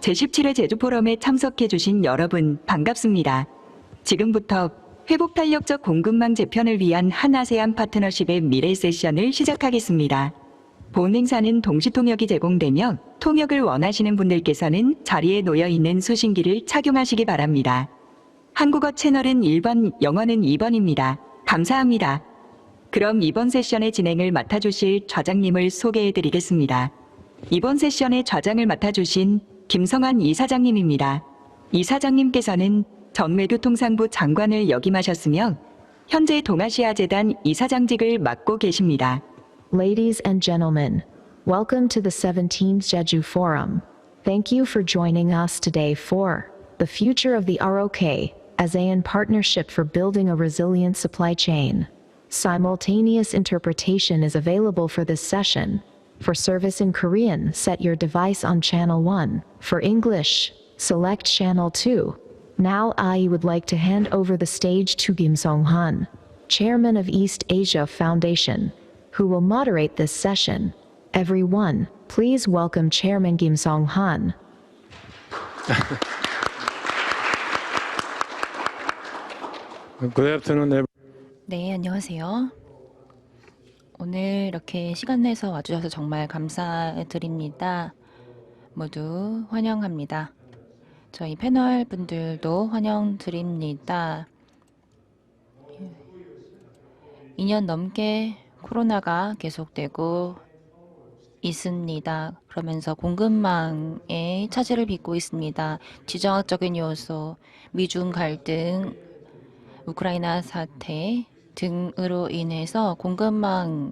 제17회 제주포럼에 참석해주신 여러분 반갑습니다. 지금부터 회복탄력적 공급망 재편을 위한 한아세안 파트너십의 미래 세션을 시작하겠습니다. 본 행사는 동시통역이 제공되며 통역을 원하시는 분들께서는 자리에 놓여있는 수신기를 착용하시기 바랍니다. 한국어 채널은 1번, 영어는 2번입니다. 감사합니다. 그럼 이번 세션의 진행을 맡아주실 좌장님을 소개해드리겠습니다. 이번 세션의 좌장을 맡아주신 김성환 이사장님입니다. 이사장님께서는 전 외교통상부 장관을 역임하셨으며 현재 동아시아재단 이사장직을 맡고 계십니다. Ladies and gentlemen, welcome to the 17th Jeju Forum. Thank you for joining us today for the future of the ROK, ASEAN partnership for building a resilient supply chain. Simultaneous interpretation is available for this session. For service in Korean, set your device on channel 1. For English, select channel 2. Now I would like to hand over the stage to Kim Song-han, Chairman of East Asia Foundation, who will moderate this session. Everyone, please welcome Chairman Kim Song-han. Good afternoon, everyone. 네, 안녕하세요. 오늘 이렇게 시간 내서 와주셔서 정말 감사드립니다. 모두 환영합니다. 저희 패널 분들도 환영드립니다. 2년 넘게 코로나가 계속되고 있습니다. 그러면서 공급망에 차질을 빚고 있습니다. 지정학적인 요소, 미중 갈등, 우크라이나 사태 등으로 인해서 공급망의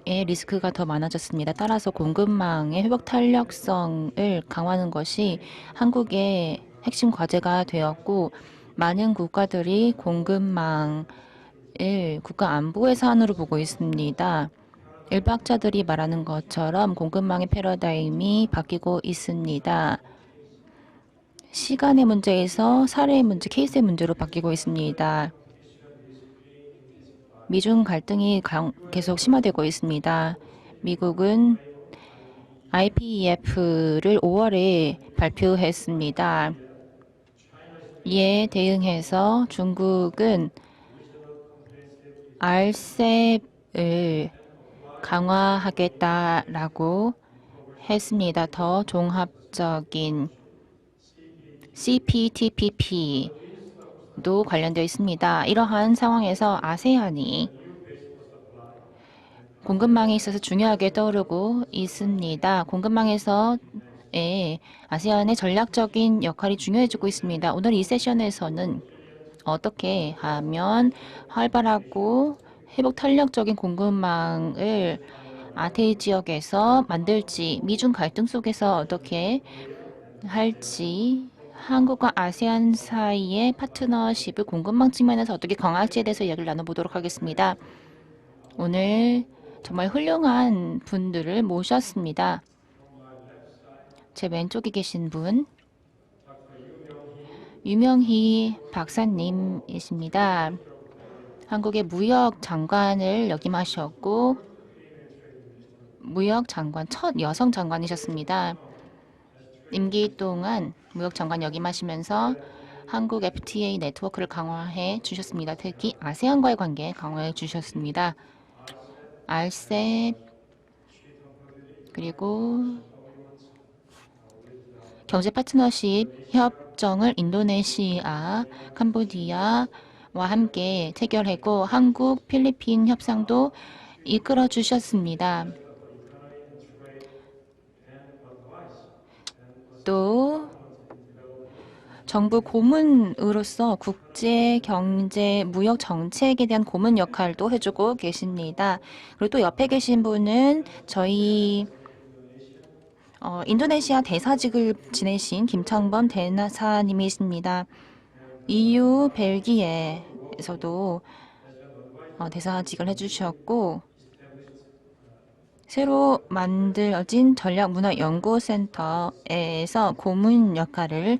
리스크가 더 많아졌습니다. 따라서 공급망의 회복 탄력성을 강화하는 것이 한국의 핵심 과제가 되었고, 많은 국가들이 공급망을 국가 안보의 사안으로 보고 있습니다. 일박자들이 말하는 것처럼 공급망의 패러다임이 바뀌고 있습니다. 시간의 문제에서 사례의 문제, 케이스의 문제로 바뀌고 있습니다. 미중 갈등이 계속 심화되고 있습니다. 미국은 IPEF를 5월에 발표했습니다. 이에 대응해서 중국은 RCEP을 강화하겠다라고 했습니다. 더 종합적인 CPTPP도 관련되어 있습니다. 이러한 상황에서 아세안이 공급망에 있어서 중요하게 떠오르고 있습니다. 공급망에서의 아세안의 전략적인 역할이 중요해지고 있습니다. 오늘 이 세션에서는 어떻게 하면 활발하고 회복 탄력적인 공급망을 아태이 지역에서 만들지, 미중 갈등 속에서 어떻게 할지, 한국과 아세안 사이의 파트너십을 공급망 측면에서 어떻게 강화할지에 대해서 이야기를 나눠보도록 하겠습니다. 오늘 정말 훌륭한 분들을 모셨습니다. 제 왼쪽에 계신 분, 유명희 박사님이십니다. 한국의 무역 장관을 역임하셨고, 무역 장관, 첫 여성 장관이셨습니다. 임기 동안 무역 장관 역임하시면서 한국 FTA 네트워크를 강화해 주셨습니다. 특히 아세안과의 관계 강화해 주셨습니다. RCEP 그리고 경제 파트너십 협정을 인도네시아, 캄보디아와 함께 체결했고, 한국, 필리핀 협상도 이끌어 주셨습니다. 또 정부 고문으로서 국제, 경제, 무역 정책에 대한 고문 역할도 해주고 계십니다. 그리고 또 옆에 계신 분은 저희 인도네시아 대사직을 지내신 김창범 대사님이십니다. EU, 벨기에에서도 대사직을 해주셨고, 새로 만들어진 전략문화연구센터에서 고문 역할을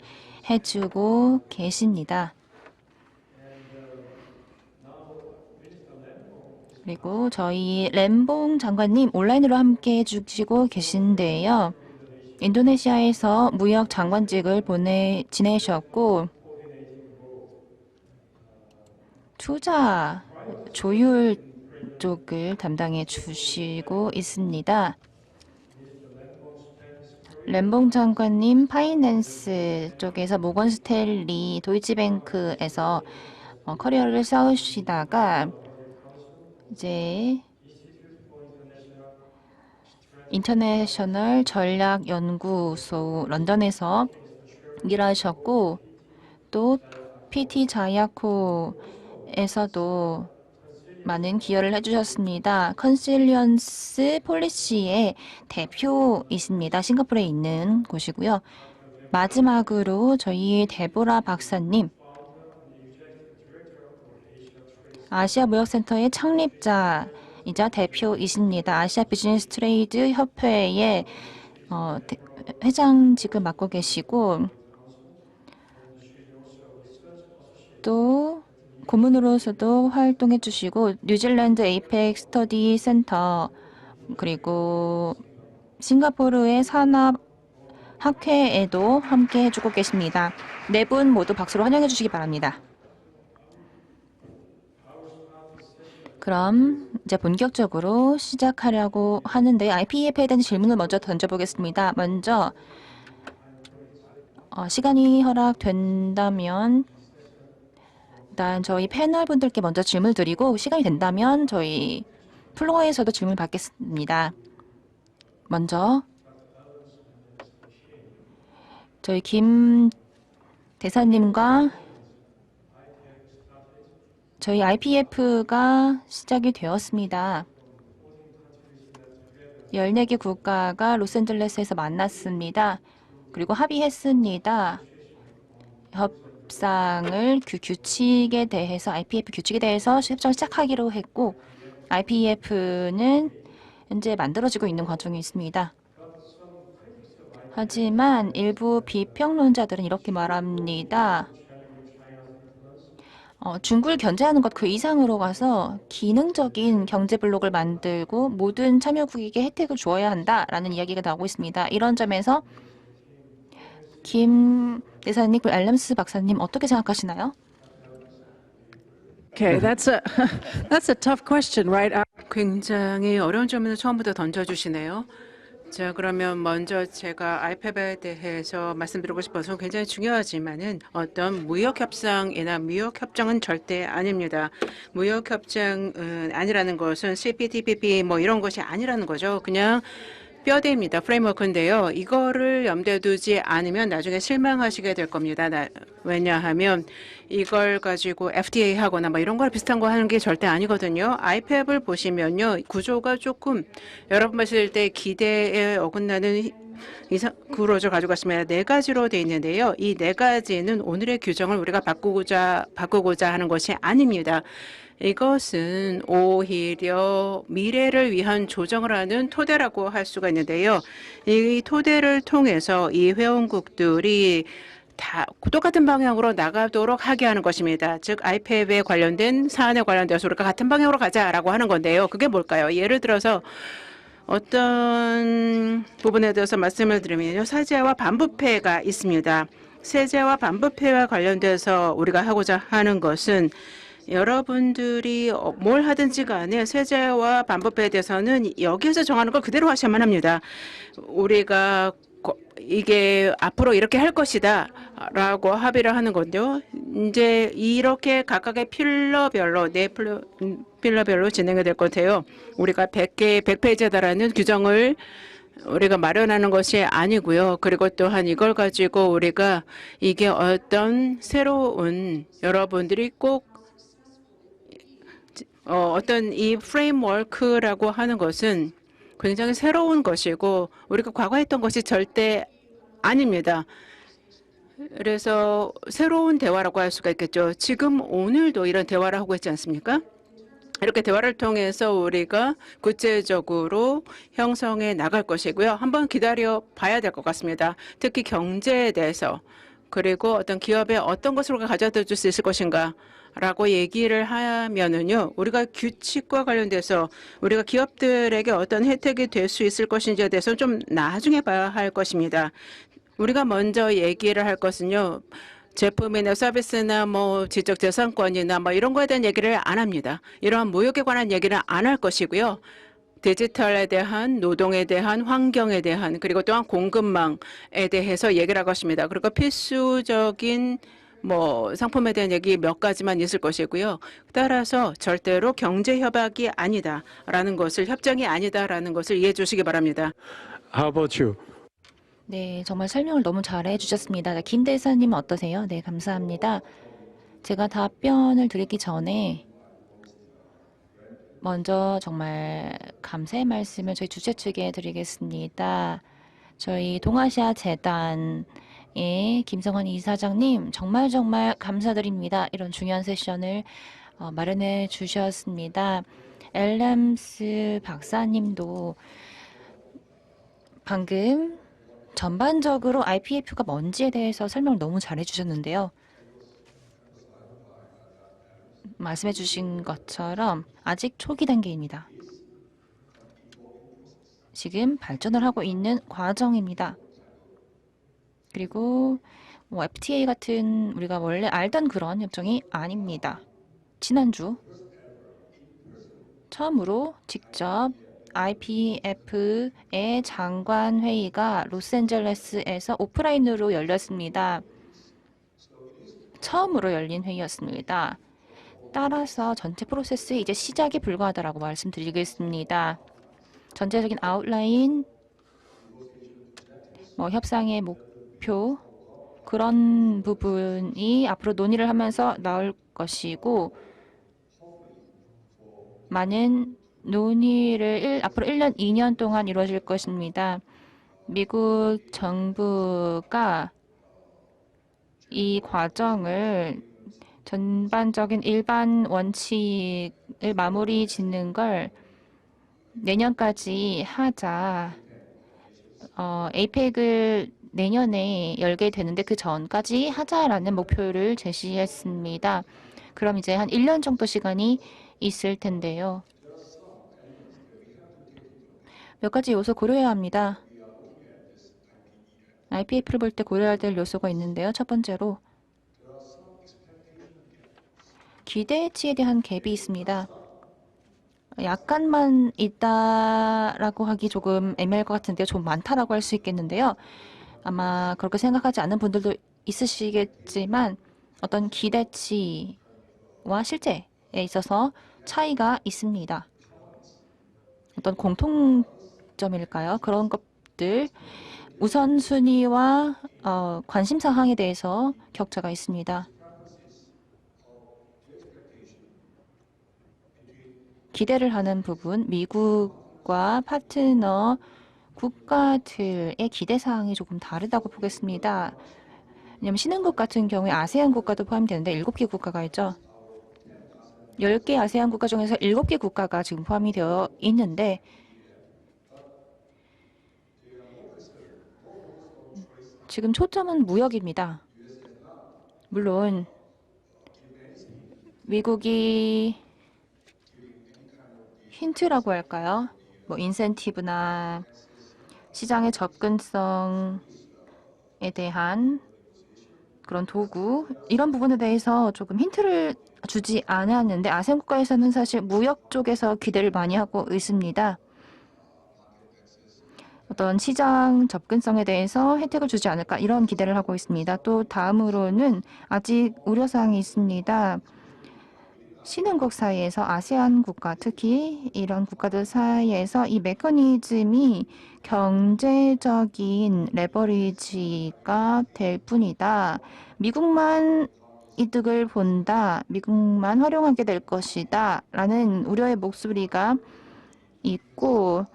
해주고 계십니다. 그리고 저희 램봉 장관님 온라인으로 함께 해주시고 계신데요. 인도네시아에서 무역 장관직을 지내셨고 투자 조율 쪽을 담당해 주시고 있습니다. 램봉 장관님 파이낸스 쪽에서 모건 스탠리 도이치뱅크에서 커리어를 쌓으시다가 이제 인터내셔널 전략연구소 런던에서 일하셨고 또 PT 자야코에서도 많은 기여를 해주셨습니다. 컨실리언스 폴리시의 대표이십니다. 싱가포르에 있는 곳이고요. 마지막으로 저희 데보라 박사님, 아시아 무역센터의 창립자이자 대표이십니다. 아시아 비즈니스 트레이드 협회의 회장직을 맡고 계시고 또 고문으로서도 활동해 주시고 뉴질랜드 에이펙 스터디 센터 그리고 싱가포르의 산업 학회에도 함께 해주고 계십니다. 네 분 모두 박수로 환영해 주시기 바랍니다. 그럼 이제 본격적으로 시작하려고 하는데 IPEF에 대한 질문을 먼저 던져보겠습니다. 먼저 시간이 허락된다면 일단 저희 패널 분들께 먼저 질문을 드리고 시간이 된다면 저희 플로어에서도 질문을 받겠습니다. 먼저 저희 김 대사님과 저희 IPEF가 시작이 되었습니다. 14개 국가가 로스앤젤레스에서 만났습니다. 그리고 합의했습니다. 협상을 규칙에 대해서 IPEF 규칙에 대해서 협상을 시작하기로 했고 IPEF는 현재 만들어지고 있는 과정이 있습니다. 하지만 일부 비평론자들은 이렇게 말합니다. 중국을 견제하는 것 그 이상으로 가서 기능적인 경제 블록을 만들고 모든 참여국에게 혜택을 주어야 한다라는 이야기가 나오고 있습니다. 이런 점에서 김 대사님, 앨럼스 박사님 어떻게 생각하시나요? Okay, that's a tough question, right? 굉장히 어려운 질문을 처음부터 던져주시네요. 자, 그러면 먼저 제가 IPEF에 대해서 말씀드리고 싶어서 굉장히 중요하지만은 어떤 무역협상이나 무역협정은 절대 아닙니다. 무역협정은 아니라는 것은 CPTPP 뭐 이런 것이 아니라는 거죠. 그냥 뼈대입니다. 프레임워크인데요. 이거를 염두에 두지 않으면 나중에 실망하시게 될 겁니다. 왜냐하면 이걸 가지고 FTA 하거나 뭐 이런 걸 비슷한 거 하는 게 절대 아니거든요. IPEF를 보시면요. 구조가 조금 여러분 봤을 때 기대에 어긋나는 구조를 가지고 있습니다. 네 가지로 되어 있는데요. 이 네 가지는 오늘의 규정을 우리가 바꾸고자 하는 것이 아닙니다. 이것은 오히려 미래를 위한 조정을 하는 토대라고 할 수가 있는데요. 이 토대를 통해서 이 회원국들이 다 똑같은 방향으로 나가도록 하게 하는 것입니다. 즉 IPEF에 관련된 사안에 관련돼서 우리가 같은 방향으로 가자라고 하는 건데요. 그게 뭘까요? 예를 들어서 어떤 부분에 대해서 말씀을 드리면요. 세제와 반부패가 있습니다. 세제와 반부패와 관련돼서 우리가 하고자 하는 것은 여러분들이 뭘 하든지 간에 세제와 반부패에 대해서는 여기에서 정하는 걸 그대로 하셔야만 합니다. 우리가 이게 앞으로 이렇게 할 것이다 라고 합의를 하는 건데요. 이제 이렇게 각각의 필러별로 필러별로 진행이 될 것 같아요. 우리가 100페이지에 달하는 규정을 우리가 마련하는 것이 아니고요. 그리고 또한 이걸 가지고 우리가 이게 어떤 새로운 여러분들이 꼭 어떤 이 프레임워크라고 하는 것은 굉장히 새로운 것이고 우리가 과거에 했던 것이 절대 아닙니다. 그래서 새로운 대화라고 할 수가 있겠죠. 지금 오늘도 이런 대화를 하고 있지 않습니까? 이렇게 대화를 통해서 우리가 구체적으로 형성해 나갈 것이고요. 한번 기다려 봐야 될 것 같습니다. 특히 경제에 대해서 그리고 어떤 기업에 어떤 것을 가져다 줄 수 있을 것인가 라고 얘기를 하면은요, 우리가 규칙과 관련돼서 우리가 기업들에게 어떤 혜택이 될 수 있을 것인지에 대해서 좀 나중에 봐야 할 것입니다. 우리가 먼저 얘기를 할 것은요, 제품이나 서비스나 뭐 지적재산권이나 뭐 이런 거에 대한 얘기를 안 합니다. 이러한 무역에 관한 얘기를 안 할 것이고요. 디지털에 대한, 노동에 대한, 환경에 대한, 그리고 또한 공급망에 대해서 얘기를 할 것입니다. 그리고 필수적인 뭐 상품에 대한 얘기 몇 가지만 있을 것이고요. 따라서 절대로 경제 협약이 아니다라는 것을, 협정이 아니다라는 것을 이해해 주시기 바랍니다. How about you? 네, 정말 설명을 너무 잘해 주셨습니다. 김 대사님 어떠세요? 네, 감사합니다. 제가 답변을 드리기 전에 먼저 정말 감사의 말씀을 저희 주최 측에 드리겠습니다. 저희 동아시아 재단의 김성환 이사장님 정말 감사드립니다. 이런 중요한 세션을 마련해 주셨습니다. 엘람스 박사님도 방금 전반적으로 IPF가 뭔지에 대해서 설명을 너무 잘해 주셨는데요. 말씀해 주신 것처럼 아직 초기 단계입니다. 지금 발전을 하고 있는 과정입니다. 그리고 뭐 FTA 같은 우리가 원래 알던 그런 협정이 아닙니다. 지난주 처음으로 직접 IPF의 장관 회의가 로스앤젤레스에서 오프라인으로 열렸습니다. 처음으로 열린 회의였습니다. 따라서 전체 프로세스의 이제 시작이 불과하다라고 말씀드리겠습니다. 전체적인 아웃라인, 뭐 협상의 목표 그런 부분이 앞으로 논의를 하면서 나올 것이고 많은 논의를 앞으로 1년, 2년 동안 이루어질 것입니다. 미국 정부가 이 과정을 전반적인 일반 원칙을 마무리 짓는 걸 내년까지 하자. 에이펙을 내년에 열게 되는데 그 전까지 하자라는 목표를 제시했습니다. 그럼 이제 한 1년 정도 시간이 있을 텐데요. 몇 가지 요소 고려해야 합니다. IPF를 볼 때 고려해야 될 요소가 있는데요. 첫 번째로 기대치에 대한 갭이 있습니다. 약간만 있다라고 하기 조금 애매할 것 같은데요. 좀 많다라고 할 수 있겠는데요. 아마 그렇게 생각하지 않는 분들도 있으시겠지만 어떤 기대치와 실제에 있어서 차이가 있습니다. 어떤 공통점일까요? 그런 것들 우선순위와 관심사항에 대해서 격차가 있습니다. 기대를 하는 부분, 미국과 파트너 국가들의 기대사항이 조금 다르다고 보겠습니다. 왜냐하면 신흥국 같은 경우에 아세안 국가도 포함이 되는데 7개 국가가 있죠. 10개 아세안 국가 중에서 7개 국가가 지금 포함이 되어 있는데 지금 초점은 무역입니다. 물론 미국이 힌트라고 할까요? 뭐 인센티브나 시장의 접근성에 대한 그런 도구 이런 부분에 대해서 조금 힌트를 주지 않았는데 아세안 국가에서는 사실 무역 쪽에서 기대를 많이 하고 있습니다. 어떤 시장 접근성에 대해서 혜택을 주지 않을까 이런 기대를 하고 있습니다. 또 다음으로는 아직 우려사항이 있습니다. 신흥국 사이에서 아세안 국가, 특히 이런 국가들 사이에서 이 메커니즘이 경제적인 레버리지가 될 뿐이다. 미국만 이득을 본다. 미국만 활용하게 될 것이다. 라는 우려의 목소리가 있고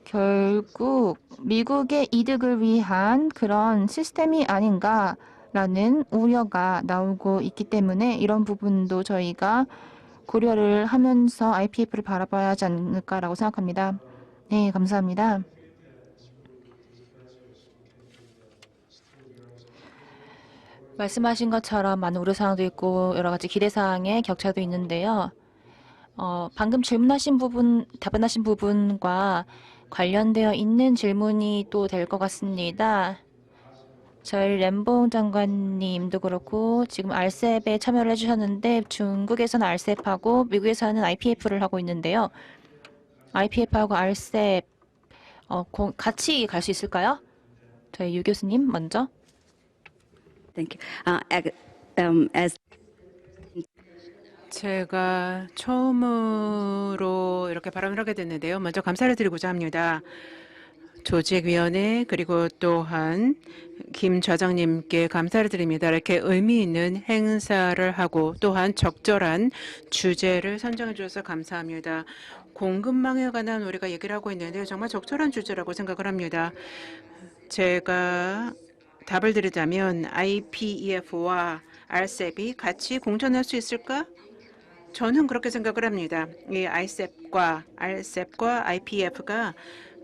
결국 미국의 이득을 위한 그런 시스템이 아닌가 라는 우려가 나오고 있기 때문에 이런 부분도 저희가 고려를 하면서 IPF를 바라봐야 하지 않을까라고 생각합니다. 네, 감사합니다. 말씀하신 것처럼 많은 우려사항도 있고 여러 가지 기대사항의 격차도 있는데요. 방금 질문하신 부분, 답변하신 부분과 관련되어 있는 질문이 또 될 것 같습니다. 저희 램봉 장관님도 그렇고 지금 RCEP에 참여를 해주셨는데 중국에서는 RCEP하고 미국에서는 IPF를 하고 있는데요. IPF하고 RCEP 같이 갈 수 있을까요? 저희 유 교수님 먼저. Thank you. As 제가 처음으로 이렇게 발언을 하게 됐는데요. 먼저 감사를 드리고자 합니다. 조직위원회 그리고 또한 김 좌장님께 감사를 드립니다. 이렇게 의미 있는 행사를 하고 또한 적절한 주제를 선정해 주셔서 감사합니다. 공급망에 관한 우리가 얘기를 하고 있는데 정말 적절한 주제라고 생각을 합니다. 제가 답을 드리자면 IPEF와 RCEP이 같이 공존할 수 있을까? 저는 그렇게 생각을 합니다. 이 RCEP과 IPEF가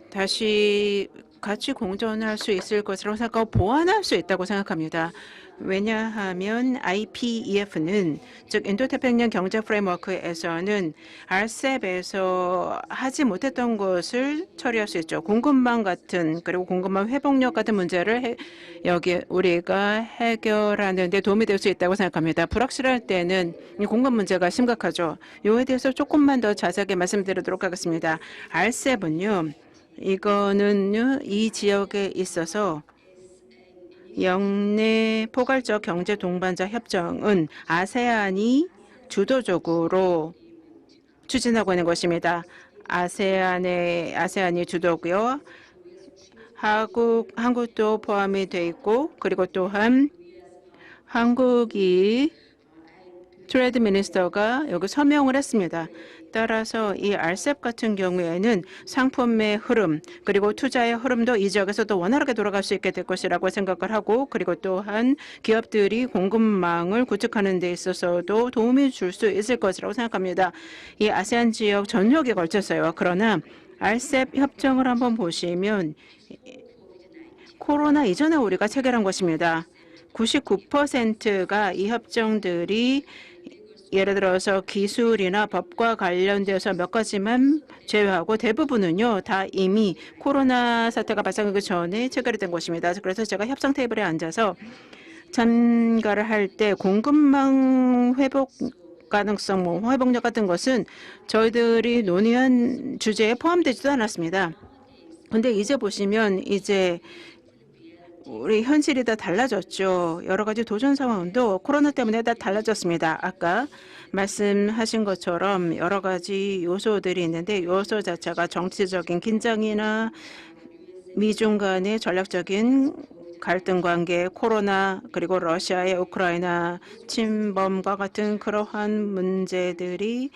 다시 같이 공존할 수 있을 것으로 생각하고 보완할 수 있다고 생각합니다. 왜냐하면 IPEF는 즉 인도태평양 경제 프레임워크에서는 RCEP에서 하지 못했던 것을 처리할 수 있죠. 공급망 같은 그리고 공급망 회복력 같은 문제를 여기 우리가 해결하는 데 도움이 될 수 있다고 생각합니다. 불확실할 때는 이 공급 문제가 심각하죠. 이에 대해서 조금만 더 자세하게 말씀드리도록 하겠습니다. RCEP은요. 이거는요. 이 지역에 있어서 영내 포괄적 경제 동반자 협정은 아세안이 주도적으로 추진하고 있는 것입니다. 아세안이 주도고요. 한국도 포함이 돼 있고 그리고 또한 한국이 트레이드 미니스터가 여기 서명을 했습니다. 따라서 이 RCEP 같은 경우에는 상품의 흐름 그리고 투자의 흐름도 이 지역에서도 원활하게 돌아갈 수 있게 될 것이라고 생각을 하고 그리고 또한 기업들이 공급망을 구축하는 데 있어서도 도움이 줄 수 있을 것이라고 생각합니다. 이 아세안 지역 전역에 걸쳐서요. 그러나 RCEP 협정을 한번 보시면 코로나 이전에 우리가 체결한 것입니다. 99%가 이 협정들이 예를 들어서 기술이나 법과 관련되어서 몇 가지만 제외하고 대부분은요 다 이미 코로나 사태가 발생하기 전에 체결이 된 것입니다. 그래서 제가 협상 테이블에 앉아서 참가를 할 때 공급망 회복 가능성, 회복력 같은 것은 저희들이 논의한 주제에 포함되지도 않았습니다. 근데 이제 보시면 이제 우리 현실이 다 달라졌죠. 여러 가지 도전 상황도 코로나 때문에 다 달라졌습니다. 아까 말씀하신 것처럼 여러 가지 요소들이 있는데 요소 자체가 정치적인 긴장이나 미중 간의 전략적인 갈등 관계, 코로나 그리고 러시아의 우크라이나 침범과 같은 그러한 문제들이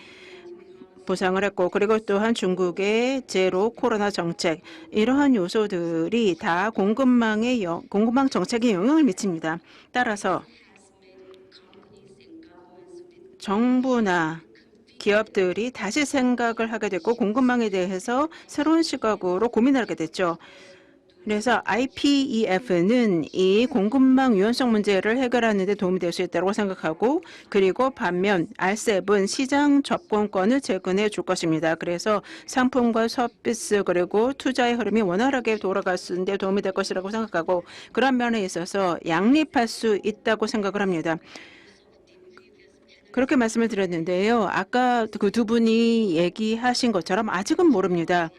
부상을 했고 그리고 또한 중국의 제로 코로나 정책 이러한 요소들이 다 공급망 정책에 영향을 미칩니다. 따라서 정부나 기업들이 다시 생각을 하게 됐고 공급망에 대해서 새로운 시각으로 고민을 하게 됐죠. 그래서 IPEF는 이 공급망 유연성 문제를 해결하는 데 도움이 될 수 있다고 생각하고 그리고 반면 RCEP은 시장 접근권을 제공해 줄 것입니다. 그래서 상품과 서비스 그리고 투자의 흐름이 원활하게 돌아갈 수 있는 데 도움이 될 것이라고 생각하고 그런 면에 있어서 양립할 수 있다고 생각을 합니다. 그렇게 말씀을 드렸는데요. 아까 그 두 분이 얘기하신 것처럼 아직은 모릅니다.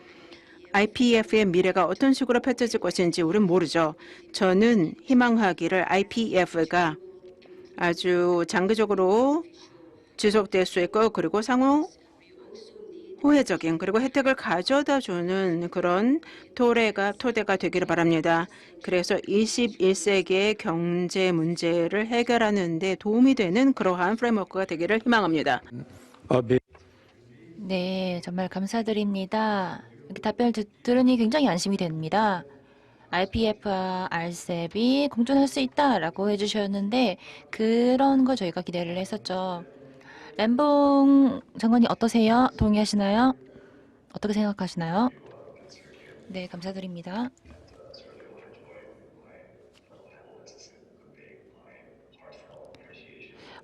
IPEF의 미래가 어떤 식으로 펼쳐질 것인지 우리는 모르죠. 저는 희망하기를 IPEF가 아주 장기적으로 지속될 수 있고 그리고 상호 호혜적인 그리고 혜택을 가져다주는 그런 토대가 되기를 바랍니다. 그래서 21세기의 경제 문제를 해결하는 데 도움이 되는 그러한 프레임워크가 되기를 희망합니다. 네, 정말 감사드립니다. 이렇게 답변을 들으니 굉장히 안심이 됩니다. IPF와 RCEP이 공존할 수 있다라고 해주셨는데 그런 거 저희가 기대를 했었죠. 램봉 장관이 어떠세요? 동의하시나요? 어떻게 생각하시나요? 네, 감사드립니다.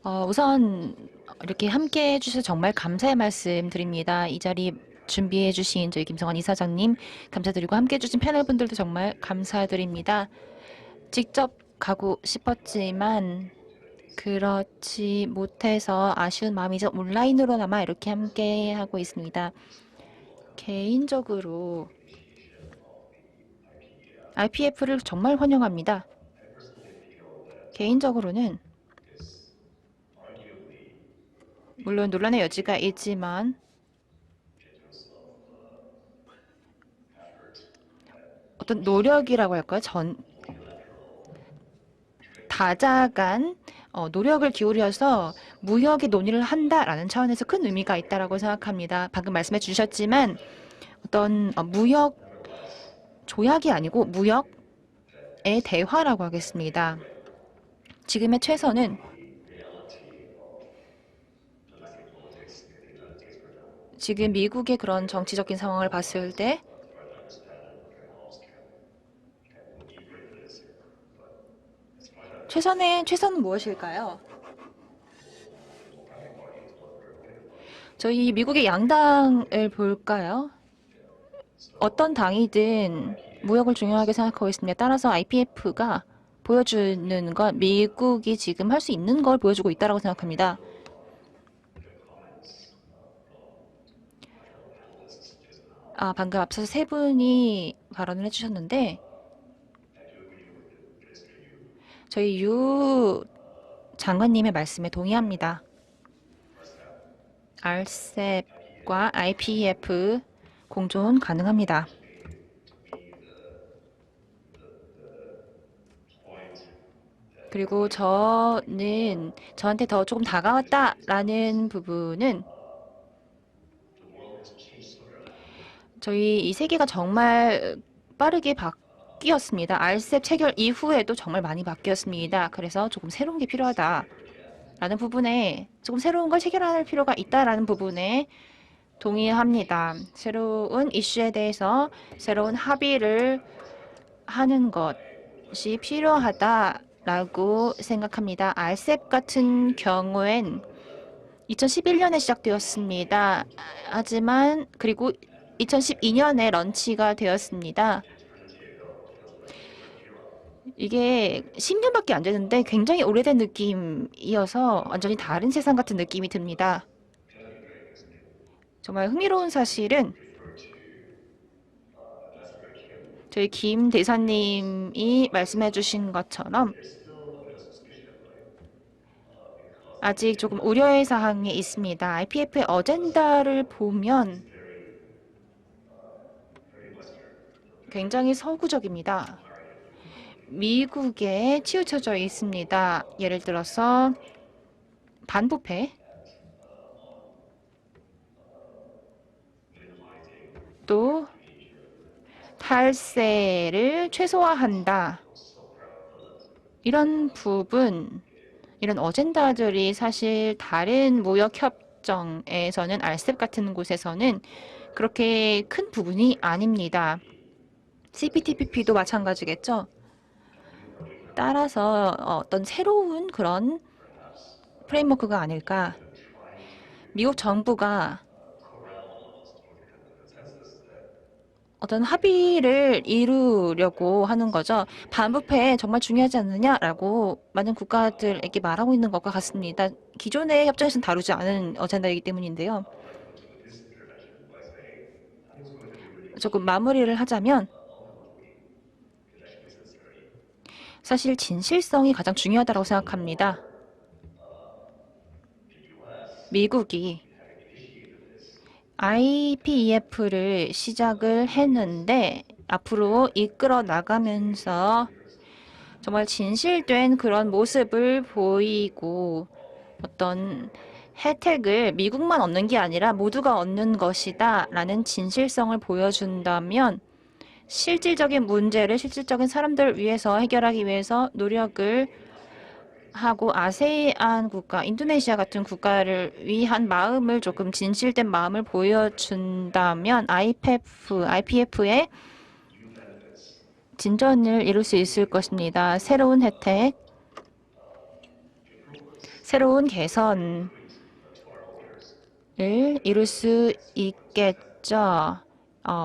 우선 이렇게 함께 해주셔서 정말 감사의 말씀 드립니다. 이 자리 준비해 주신 저희 김성환 이사장님 감사드리고 함께 해주신 패널분들도 정말 감사드립니다. 직접 가고 싶었지만 그렇지 못해서 아쉬운 마음이죠. 온라인으로나마 이렇게 함께 하고 있습니다. 개인적으로 IPF를 정말 환영합니다. 개인적으로는 물론 논란의 여지가 있지만 어떤 노력이라고 할까요? 다자간 노력을 기울여서 무역의 논의를 한다라는 차원에서 큰 의미가 있다라고 생각합니다. 방금 말씀해 주셨지만 어떤 무역 조약이 아니고 무역의 대화라고 하겠습니다. 지금의 최선은 지금 미국의 그런 정치적인 상황을 봤을 때 최선은 무엇일까요? 저희 미국의 양당을 볼까요? 어떤 당이든 무역을 중요하게 생각하고 있습니다. 따라서 IPF가 보여주는 건 미국이 지금 할 수 있는 걸 보여주고 있다고 생각합니다. 방금 앞서서 세 분이 발언을 해주셨는데 저희 유 장관님의 말씀에 동의합니다. RCEP과 IPEF 공존 가능합니다. 그리고 저한테 더 조금 다가왔다라는 부분은 저희 이 세계가 정말 빠르게 바뀌었습니다. RCEP 체결 이후에도 정말 많이 바뀌었습니다. 그래서 조금 새로운 게 필요하다라는 부분에 조금 새로운 걸 체결할 필요가 있다라는 부분에 동의합니다. 새로운 이슈에 대해서 새로운 합의를 하는 것이 필요하다라고 생각합니다. RCEP 같은 경우엔 2011년에 시작되었습니다. 하지만 그리고 2012년에 런치가 되었습니다. 이게 10년밖에 안 되는데 굉장히 오래된 느낌이어서 완전히 다른 세상 같은 느낌이 듭니다. 정말 흥미로운 사실은 저희 김 대사님이 말씀해 주신 것처럼 아직 조금 우려의 사항이 있습니다. IPF의 어젠다를 보면 굉장히 서구적입니다. 미국에 치우쳐져 있습니다. 예를 들어서 반부패, 또 탈세를 최소화한다. 이런 부분, 이런 어젠다들이 사실 다른 무역협정에서는 RCEP 같은 곳에서는 그렇게 큰 부분이 아닙니다. CPTPP도 마찬가지겠죠. 따라서 어떤 새로운 그런 프레임워크가 아닐까. 미국 정부가 어떤 합의를 이루려고 하는 거죠. 반부패 정말 중요하지 않느냐라고 많은 국가들에게 말하고 있는 것과 같습니다. 기존의 협정에서는 다루지 않은 어젠다이기 때문인데요. 조금 마무리를 하자면 사실 진실성이 가장 중요하다고 생각합니다. 미국이 IPEF를 시작을 했는데 앞으로 이끌어 나가면서 정말 진실된 그런 모습을 보이고 어떤 혜택을 미국만 얻는 게 아니라 모두가 얻는 것이다 라는 진실성을 보여준다면 실질적인 문제를 실질적인 사람들을 위해서 해결하기 위해서 노력을 하고 아세안 국가, 인도네시아 같은 국가를 위한 마음을 조금 진실된 마음을 보여준다면 IPF의 진전을 이룰 수 있을 것입니다. 새로운 혜택, 새로운 개선을 이룰 수 있겠죠.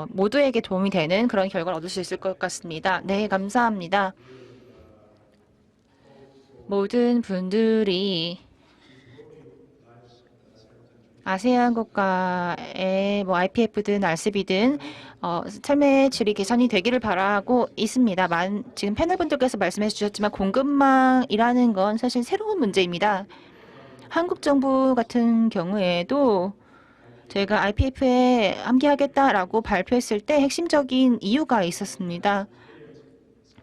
모두에게 도움이 되는 그런 결과를 얻을 수 있을 것 같습니다. 네, 감사합니다. 모든 분들이 아세안 국가의 IPF든 RCEP든 삶의 질이 개선이 되기를 바라고 있습니다. 지금 패널분들께서 말씀해 주셨지만 공급망이라는 건 사실 새로운 문제입니다. 한국 정부 같은 경우에도 저희가 IPF에 함께하겠다라고 발표했을 때 핵심적인 이유가 있었습니다.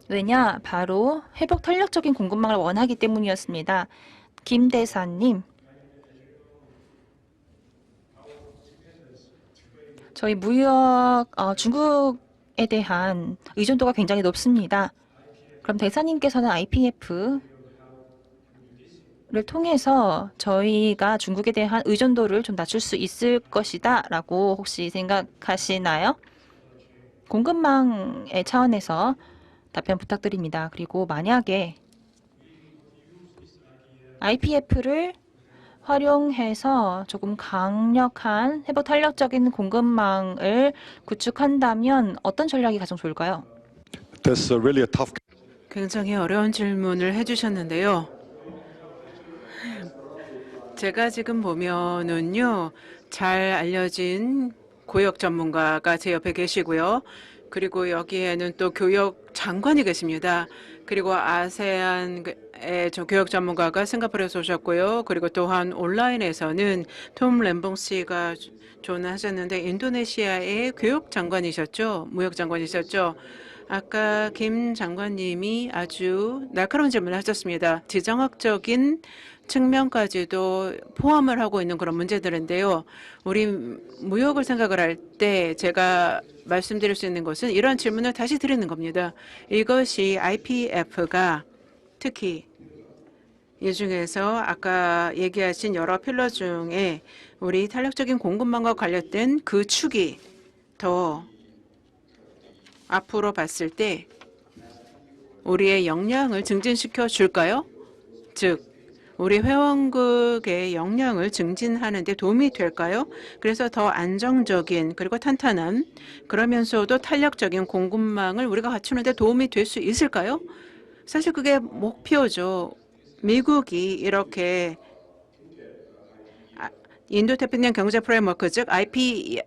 왜냐? 바로 회복 탄력적인 공급망을 원하기 때문이었습니다. 김 대사님. 저희 무역 중국에 대한 의존도가 굉장히 높습니다. 그럼 대사님께서는 IPF를 통해서 저희가 중국에 대한 의존도를 좀 낮출 수 있을 것이다 라고 혹시 생각하시나요? 공급망의 차원에서 답변 부탁드립니다. 그리고 만약에 IPF를 활용해서 조금 강력한 회복 탄력적인 공급망을 구축한다면 어떤 전략이 가장 좋을까요? That's really a tough. 굉장히 어려운 질문을 해주셨는데요. 제가 지금 보면은요, 잘 알려진 고역 전문가가 제 옆에 계시고요. 그리고 여기에는 또 교역 장관이 계십니다. 그리고 아세안의 교역 전문가가 싱가포르에서 오셨고요. 그리고 또한 온라인에서는 톰 램봉 씨가 조언하셨는데 인도네시아의 교역 장관이셨죠. 무역 장관이셨죠. 아까 김 장관님이 아주 날카로운 질문을 하셨습니다. 지정학적인 측면까지도 포함을 하고 있는 그런 문제들인데요. 우리 무역을 생각을 할 때 제가 말씀드릴 수 있는 것은 이런 질문을 다시 드리는 겁니다. 이것이 IPF가 특히 이 중에서 아까 얘기하신 여러 필러 중에 우리 탄력적인 공급망과 관련된 그 축이 더 앞으로 봤을 때 우리의 역량을 증진시켜 줄까요? 즉 우리 회원국의 역량을 증진하는 데 도움이 될까요? 그래서 더 안정적인 그리고 탄탄한 그러면서도 탄력적인 공급망을 우리가 갖추는 데 도움이 될 수 있을까요? 사실 그게 목표죠. 미국이 이렇게 인도태평양 경제 프레임워크 즉 IPF의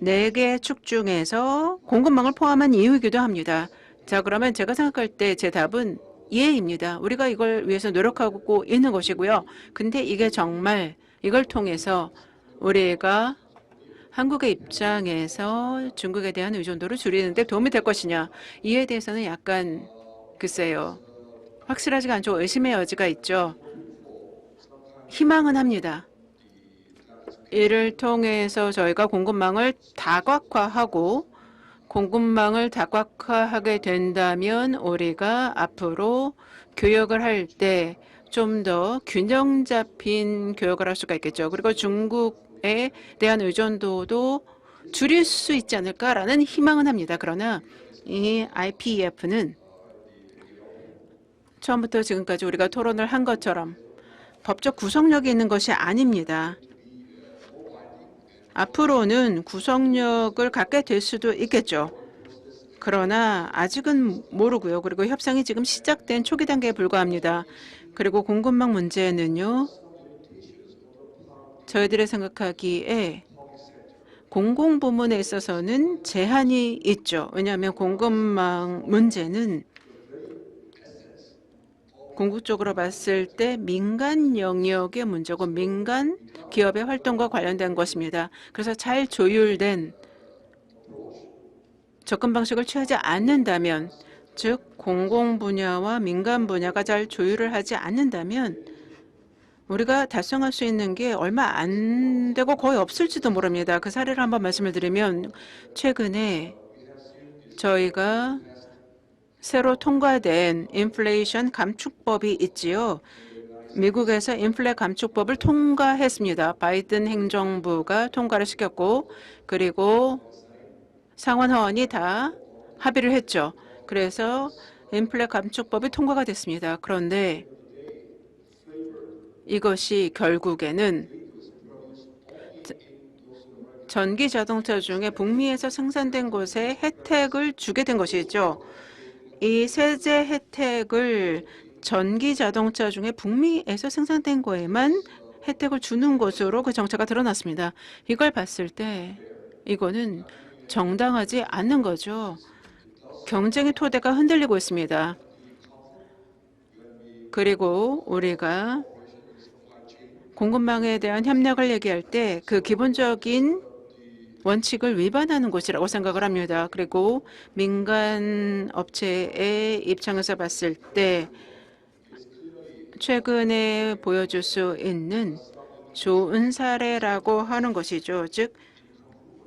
4개 축 중에서 공급망을 포함한 이유이기도 합니다. 자, 그러면 제가 생각할 때 제 답은 예입니다. 우리가 이걸 위해서 노력하고 있는 것이고요. 근데 이게 정말 이걸 통해서 우리가 한국의 입장에서 중국에 대한 의존도를 줄이는 데 도움이 될 것이냐. 이에 대해서는 약간 글쎄요. 확실하지가 않죠. 의심의 여지가 있죠. 희망은 합니다. 이를 통해서 저희가 공급망을 다각화하고 공급망을 다각화하게 된다면 우리가 앞으로 교역을 할 때 좀 더 균형 잡힌 교역을 할 수가 있겠죠. 그리고 중국에 대한 의존도도 줄일 수 있지 않을까라는 희망은 합니다. 그러나 이 IPEF는 처음부터 지금까지 우리가 토론을 한 것처럼 법적 구속력이 있는 것이 아닙니다. 앞으로는 구속력을 갖게 될 수도 있겠죠. 그러나 아직은 모르고요. 그리고 협상이 지금 시작된 초기 단계에 불과합니다. 그리고 공급망 문제는요. 저희들이 생각하기에 공공부문에 있어서는 제한이 있죠. 왜냐하면 공급망 문제는 궁극적으로 봤을 때 민간 영역의 문제고 민간 기업의 활동과 관련된 것입니다. 그래서 잘 조율된 접근 방식을 취하지 않는다면, 즉 공공 분야와 민간 분야가 잘 조율을 하지 않는다면 우리가 달성할 수 있는 게 얼마 안 되고 거의 없을지도 모릅니다. 그 사례를 한번 말씀을 드리면 최근에 저희가 새로 통과된 인플레이션 감축법이 있지요. 미국에서 인플레 감축법을 통과했습니다. 바이든 행정부가 통과를 시켰고 그리고 상원 하원이 다 합의를 했죠. 그래서 인플레 감축법이 통과가 됐습니다. 그런데 이것이 결국에는 전기 자동차 중에 북미에서 생산된 곳에 혜택을 주게 된 것이죠. 이 세제 혜택을 전기 자동차 중에 북미에서 생산된 거에만 혜택을 주는 것으로 그 정체가 드러났습니다. 이걸 봤을 때 이거는 정당하지 않는 거죠. 경쟁의 토대가 흔들리고 있습니다. 그리고 우리가 공급망에 대한 협력을 얘기할 때 그 기본적인 원칙을 위반하는 것이라고 생각을 합니다. 그리고 민간 업체의 입장에서 봤을 때 최근에 보여줄 수 있는 좋은 사례라고 하는 것이죠. 즉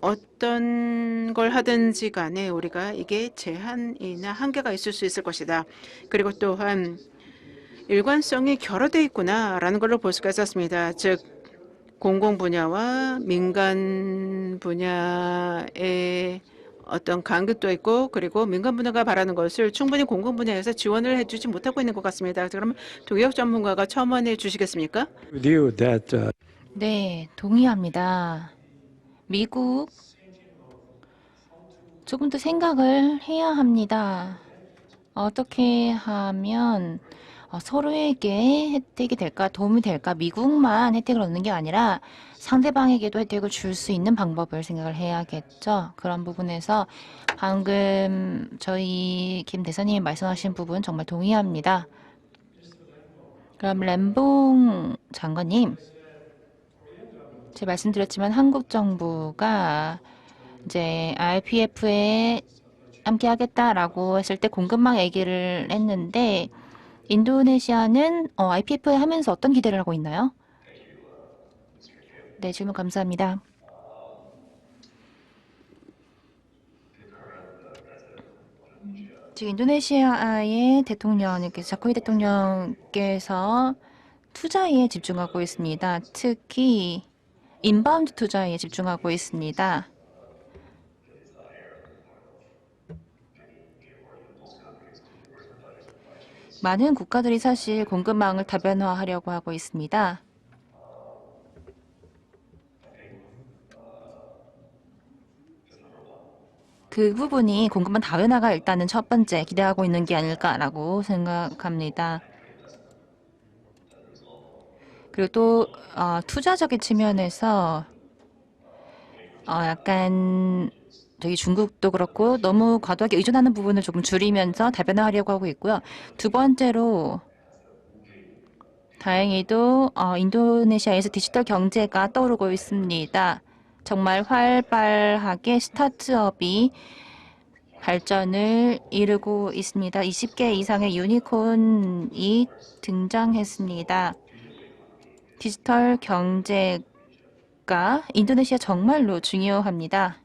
어떤 걸 하든지 간에 우리가 이게 제한이나 한계가 있을 수 있을 것이다. 그리고 또한 일관성이 결여되어 있구나라는 걸 볼 수가 있었습니다. 즉 공공 분야와 민간 분야의 어떤 간극도 있고 그리고 민간 분야가 바라는 것을 충분히 공공 분야에서 지원을 해주지 못하고 있는 것 같습니다. 그러면 동의학 전문가가 첨언해 주시겠습니까? With you that 네, 동의합니다. 미국 조금 더 생각을 해야 합니다. 어떻게 하면 서로에게 혜택이 될까, 도움이 될까, 미국만 혜택을 얻는 게 아니라 상대방에게도 혜택을 줄 수 있는 방법을 생각을 해야겠죠. 그런 부분에서 방금 저희 김 대사님이 말씀하신 부분 정말 동의합니다. 그럼 램봉 장관님, 제가 말씀드렸지만 한국 정부가 이제 IPF에 함께 하겠다라고 했을 때 공급망 얘기를 했는데 인도네시아는 IPF에 하면서 어떤 기대를 하고 있나요? 네, 질문 감사합니다. 지금 인도네시아의 대통령께서 자코이 대통령께서 투자에 집중하고 있습니다. 특히 인바운드 투자에 집중하고 있습니다. 많은 국가들이 사실 공급망을 다변화하려고 하고 있습니다. 그 부분이 공급망 다변화가 일단은 첫 번째 기대하고 있는 게 아닐까라고 생각합니다. 그리고 또 투자적인 측면에서 약간 저희 중국도 그렇고 너무 과도하게 의존하는 부분을 조금 줄이면서 다변화하려고 하고 있고요. 두 번째로 다행히도 인도네시아에서 디지털 경제가 떠오르고 있습니다. 정말 활발하게 스타트업이 발전을 이루고 있습니다. 20개 이상의 유니콘이 등장했습니다. 디지털 경제가 인도네시아 정말로 중요합니다.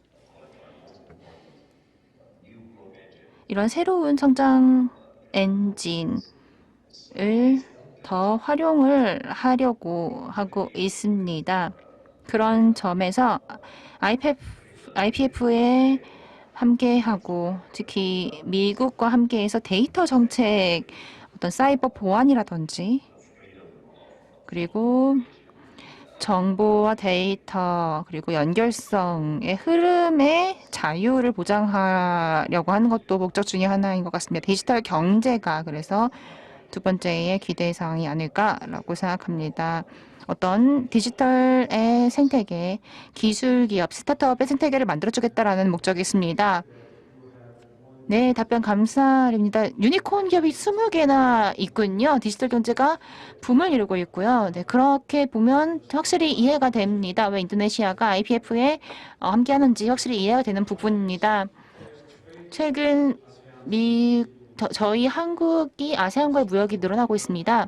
이런 새로운 성장 엔진을 더 활용을 하려고 하고 있습니다. 그런 점에서 IPF에 함께하고 특히 미국과 함께해서 데이터 정책, 어떤 사이버 보안이라든지 그리고 정보와 데이터 그리고 연결성의 흐름의 자유를 보장하려고 하는 것도 목적 중에 하나인 것 같습니다. 디지털 경제가 그래서 두 번째의 기대 사항이 아닐까라고 생각합니다. 어떤 디지털의 생태계, 기술 기업, 스타트업의 생태계를 만들어주겠다라는 목적이 있습니다. 네, 답변 감사드립니다. 유니콘 기업이 20개나 있군요. 디지털 경제가 붐을 이루고 있고요. 네, 그렇게 보면 확실히 이해가 됩니다. 왜 인도네시아가 IPF에 함께하는지 확실히 이해가 되는 부분입니다. 최근 저희 한국이 아세안과의 무역이 늘어나고 있습니다.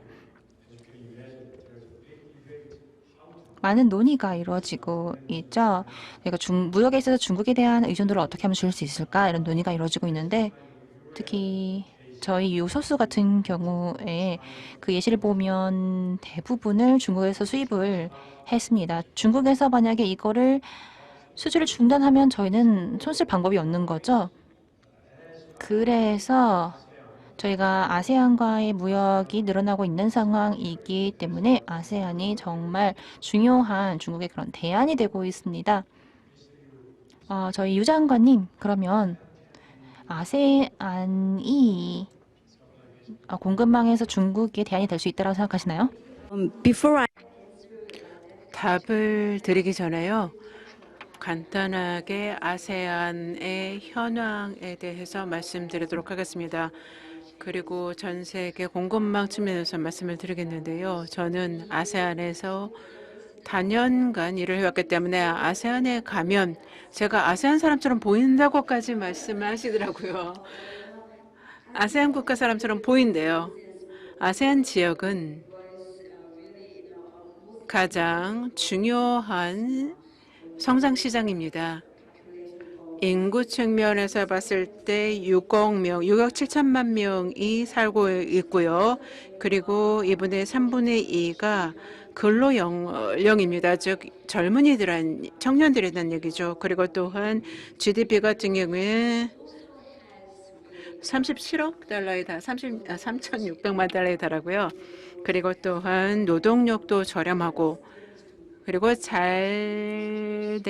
많은 논의가 이루어지고 있죠. 그러니까 무역에 있어서 중국에 대한 의존도를 어떻게 하면 줄일 수 있을까 이런 논의가 이루어지고 있는데 특히 저희 요소수 같은 경우에 그 예시를 보면 대부분을 중국에서 수입을 했습니다. 중국에서 만약에 이거를 수주를 중단하면 저희는 손쓸 방법이 없는 거죠. 그래서 저희가 아세안과의 무역이 늘어나고 있는 상황이기 때문에 아세안이 정말 중요한 중국의 그런 대안이 되고 있습니다. 저희 유 장관님, 그러면 아세안이 공급망에서 중국의 대안이 될 수 있다고 생각하시나요? Before I 답을 드리기 전에요. 간단하게 아세안의 현황에 대해서 말씀드리도록 하겠습니다. 그리고 전 세계 공급망 측면에서 말씀을 드리겠는데요. 저는 아세안에서 다년간 일을 해왔기 때문에 아세안에 가면 제가 아세안 사람처럼 보인다고까지 말씀을 하시더라고요. 아세안 국가 사람처럼 보인대요. 아세안 지역은 가장 중요한 성장 시장입니다. 인구 측면에서 봤을 때 6억 7천만 명이 살고 있고요. 그리고 이분의 3분의 2가 근로 연령입니다. 즉 청년들이라는 얘기죠. 그리고 또한 GDP 같은 경우에 37억 달러에 3,600만 달러에 달하고요. 그리고 또한 노동력도 저렴하고 그리고 잘된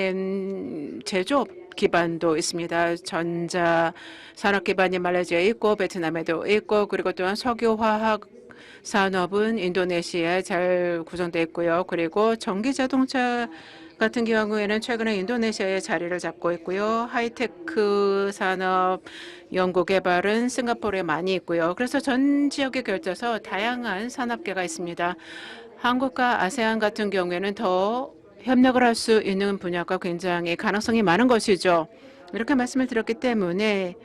제조업 기반도 있습니다. 전자 산업 기반이 말레이시아에 있고 베트남에도 있고 그리고 또한 석유화학 산업은 인도네시아에 잘 구성되어 있고요. 그리고 전기 자동차 같은 경우에는 최근에 인도네시아에 자리를 잡고 있고요. 하이테크 산업 연구 개발은 싱가포르에 많이 있고요. 그래서 전 지역에 걸쳐서 다양한 산업계가 있습니다. 한국과 아세안 같은 경우에는 더 협력을 할 수 있는 분야가 굉장히 가능성이 많은 것이죠. 이렇게 말씀을 드렸기 때문에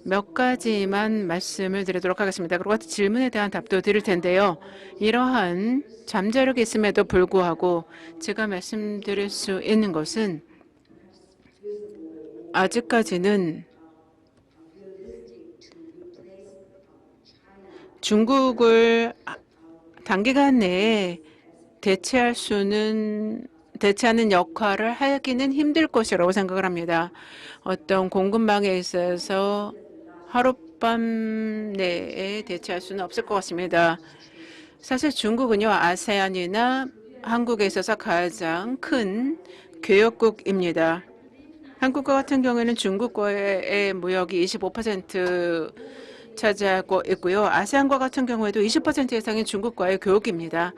몇 가지만 말씀을 드리도록 하겠습니다. 그리고 질문에 대한 답도 드릴 텐데요. 이러한 잠재력이 있음에도 불구하고 제가 말씀드릴 수 있는 것은 아직까지는 중국을 단기간 내에 대체하는 역할을 하기는 힘들 것이라고 생각을 합니다. 어떤 공급망에 있어서 하룻밤 내에 대체할 수는 없을 것 같습니다. 사실 중국은요, 아세안이나 한국에 있어서 가장 큰 교역국입니다. 한국과 같은 경우에는 중국과의 무역이 25% 차지하고 있고요. 아세안과 같은 경우에도 20% 이상이 중국과의 교역입니다.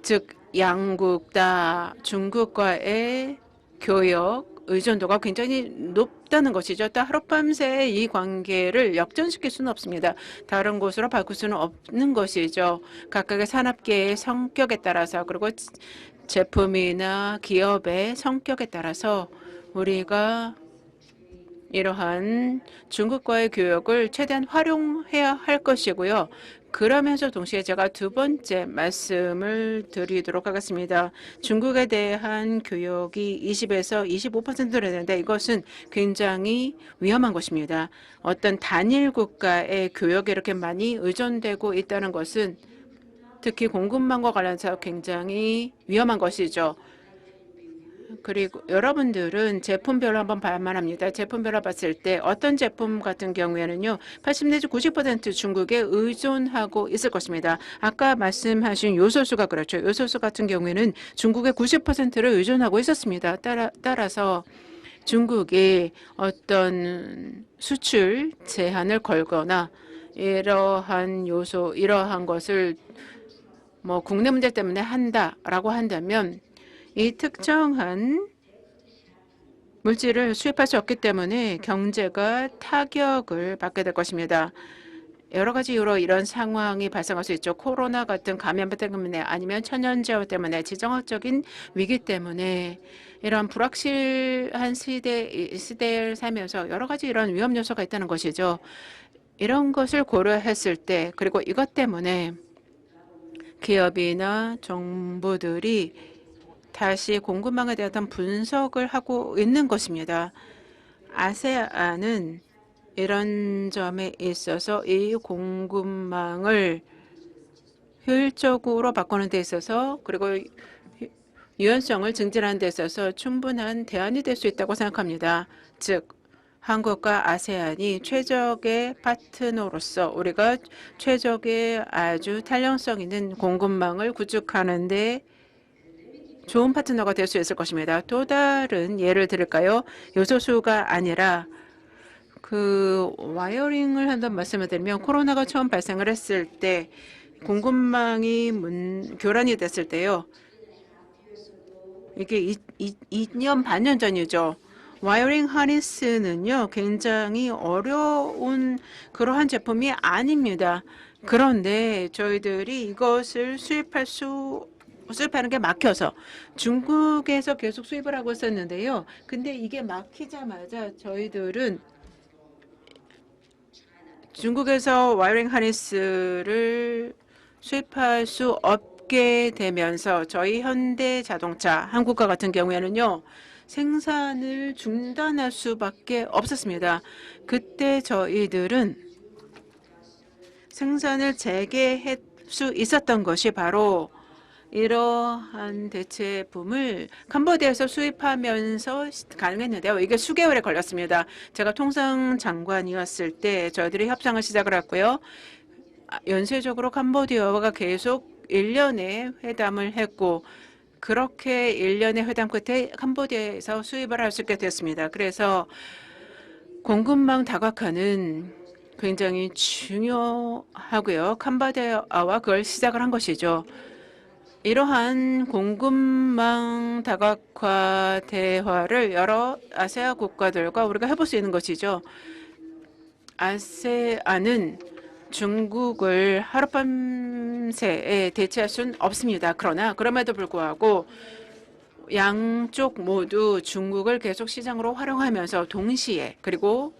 즉 양국 다 중국과의 교역 의존도가 굉장히 높다는 것이죠. 또 하룻밤새 이 관계를 역전시킬 수는 없습니다. 다른 곳으로 바꿀 수는 없는 것이죠. 각각의 산업계의 성격에 따라서 그리고 제품이나 기업의 성격에 따라서 우리가 이러한 중국과의 교역을 최대한 활용해야 할 것이고요. 그러면서 동시에 제가 두 번째 말씀을 드리도록 하겠습니다. 중국에 대한 교역이 20에서 25%로 되는데 이것은 굉장히 위험한 것입니다. 어떤 단일 국가의 교역에 이렇게 많이 의존되고 있다는 것은 특히 공급망과 관련해서 굉장히 위험한 것이죠. 그리고 여러분들은 제품별로 한번 봐야만 합니다. 제품별로 봤을 때 어떤 제품 같은 경우에는요. 80 내지 90% 중국에 의존하고 있을 것입니다. 아까 말씀하신 요소수가 그렇죠. 요소수 같은 경우에는 중국의 90%를 의존하고 있었습니다. 따라서 중국이 어떤 수출 제한을 걸거나 이러한 것을 국내 문제 때문에 한다라고 한다면 이 특정한 물질을 수입할 수 없기 때문에 경제가 타격을 받게 될 것입니다. 여러 가지 이유로 이런 상황이 발생할 수 있죠. 코로나 같은 감염병 때문에 아니면 천연재해 때문에 지정학적인 위기 때문에 이런 불확실한 시대를 살면서 여러 가지 이런 위험 요소가 있다는 것이죠. 이런 것을 고려했을 때 그리고 이것 때문에 기업이나 정부들이 다시 공급망에 대한 분석을 하고 있는 것입니다. 아세안은 이런 점에 있어서 이 공급망을 효율적으로 바꾸는 데 있어서 그리고 유연성을 증진하는 데 있어서 충분한 대안이 될 수 있다고 생각합니다. 즉 한국과 아세안이 최적의 파트너로서 우리가 최적의 아주 탄력성 있는 공급망을 구축하는데 좋은 파트너가 될 수 있을 것입니다. 또 다른 예를 들을까요? 요소수가 아니라 그 와이어링을 한번 말씀을 드리면 코로나가 처음 발생을 했을 때 공급망이 교란이 됐을 때요. 이게 2년 반년 전이죠. 와이어링 하니스는요, 굉장히 어려운 그러한 제품이 아닙니다. 그런데 저희들이 이것을 수입하는 게 막혀서 중국에서 계속 수입을 하고 있었는데요. 근데 이게 막히자마자 저희들은 중국에서 와이어링 하니스를 수입할 수 없게 되면서 저희 현대자동차, 한국과 같은 경우에는요. 생산을 중단할 수밖에 없었습니다. 그때 저희들은 생산을 재개할 수 있었던 것이 바로 이러한 대체품을 캄보디아에서 수입하면서 가능했는데요. 이게 수개월에 걸렸습니다. 제가 통상장관이었을 때 저희들이 협상을 시작을 했고요. 연쇄적으로 캄보디아가 계속 1년의 회담을 했고 그렇게 1년의 회담 끝에 캄보디아에서 수입을 할 수 있게 됐습니다. 그래서 공급망 다각화는 굉장히 중요하고요. 캄보디아와 그걸 시작을 한 것이죠. 이러한 공급망 다각화 대화를 여러 아세아 국가들과 우리가 해볼 수 있는 것이죠. 아세안은 중국을 하룻밤새에 대체할 수는 없습니다. 그러나 그럼에도 불구하고 양쪽 모두 중국을 계속 시장으로 활용하면서 동시에 그리고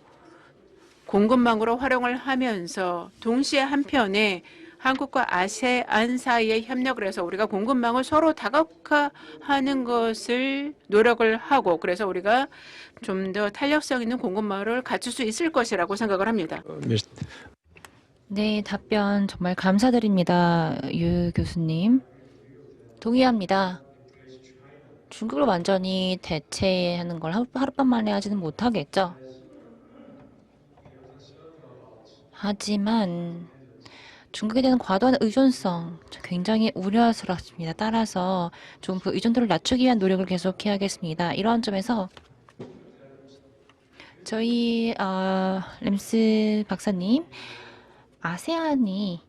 공급망으로 활용을 하면서 동시에 한편에 한국과 아세안 사이에 협력을 해서 우리가 공급망을 서로 다각화하는 것을 노력을 하고 그래서 우리가 좀 더 탄력성 있는 공급망을 갖출 수 있을 것이라고 생각을 합니다. 네, 답변 정말 감사드립니다. 유 교수님. 동의합니다. 중국을 완전히 대체하는 걸 하룻밤 만에 하지는 못하겠죠. 하지만 중국에 대한 과도한 의존성 굉장히 우려스럽습니다. 따라서 좀 그 의존도를 낮추기 위한 노력을 계속해야겠습니다. 이러한 점에서 저희 램스 박사님, 아세안이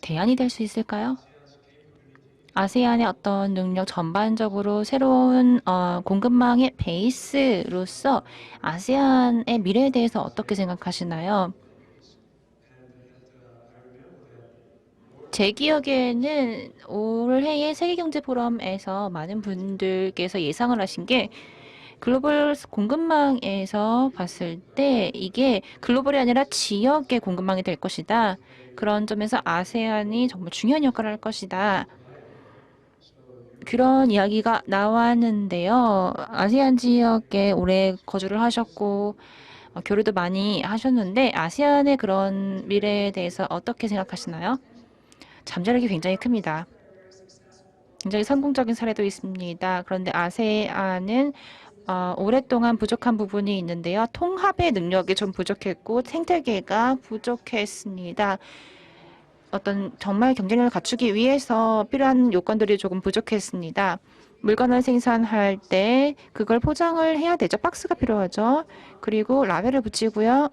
대안이 될 수 있을까요? 아세안의 어떤 능력 전반적으로 새로운 공급망의 베이스로서 아세안의 미래에 대해서 어떻게 생각하시나요? 제 기억에는 올해의 세계경제포럼에서 많은 분들께서 예상을 하신 게 글로벌 공급망에서 봤을 때 이게 글로벌이 아니라 지역의 공급망이 될 것이다. 그런 점에서 아세안이 정말 중요한 역할을 할 것이다. 그런 이야기가 나왔는데요. 아세안 지역에 오래 거주를 하셨고 교류도 많이 하셨는데 아세안의 그런 미래에 대해서 어떻게 생각하시나요? 잠재력이 굉장히 큽니다. 굉장히 성공적인 사례도 있습니다. 그런데 아세안은 오랫동안 부족한 부분이 있는데요. 통합의 능력이 좀 부족했고 생태계가 부족했습니다. 어떤 정말 경쟁력을 갖추기 위해서 필요한 요건들이 조금 부족했습니다. 물건을 생산할 때 그걸 포장을 해야 되죠. 박스가 필요하죠. 그리고 라벨을 붙이고요.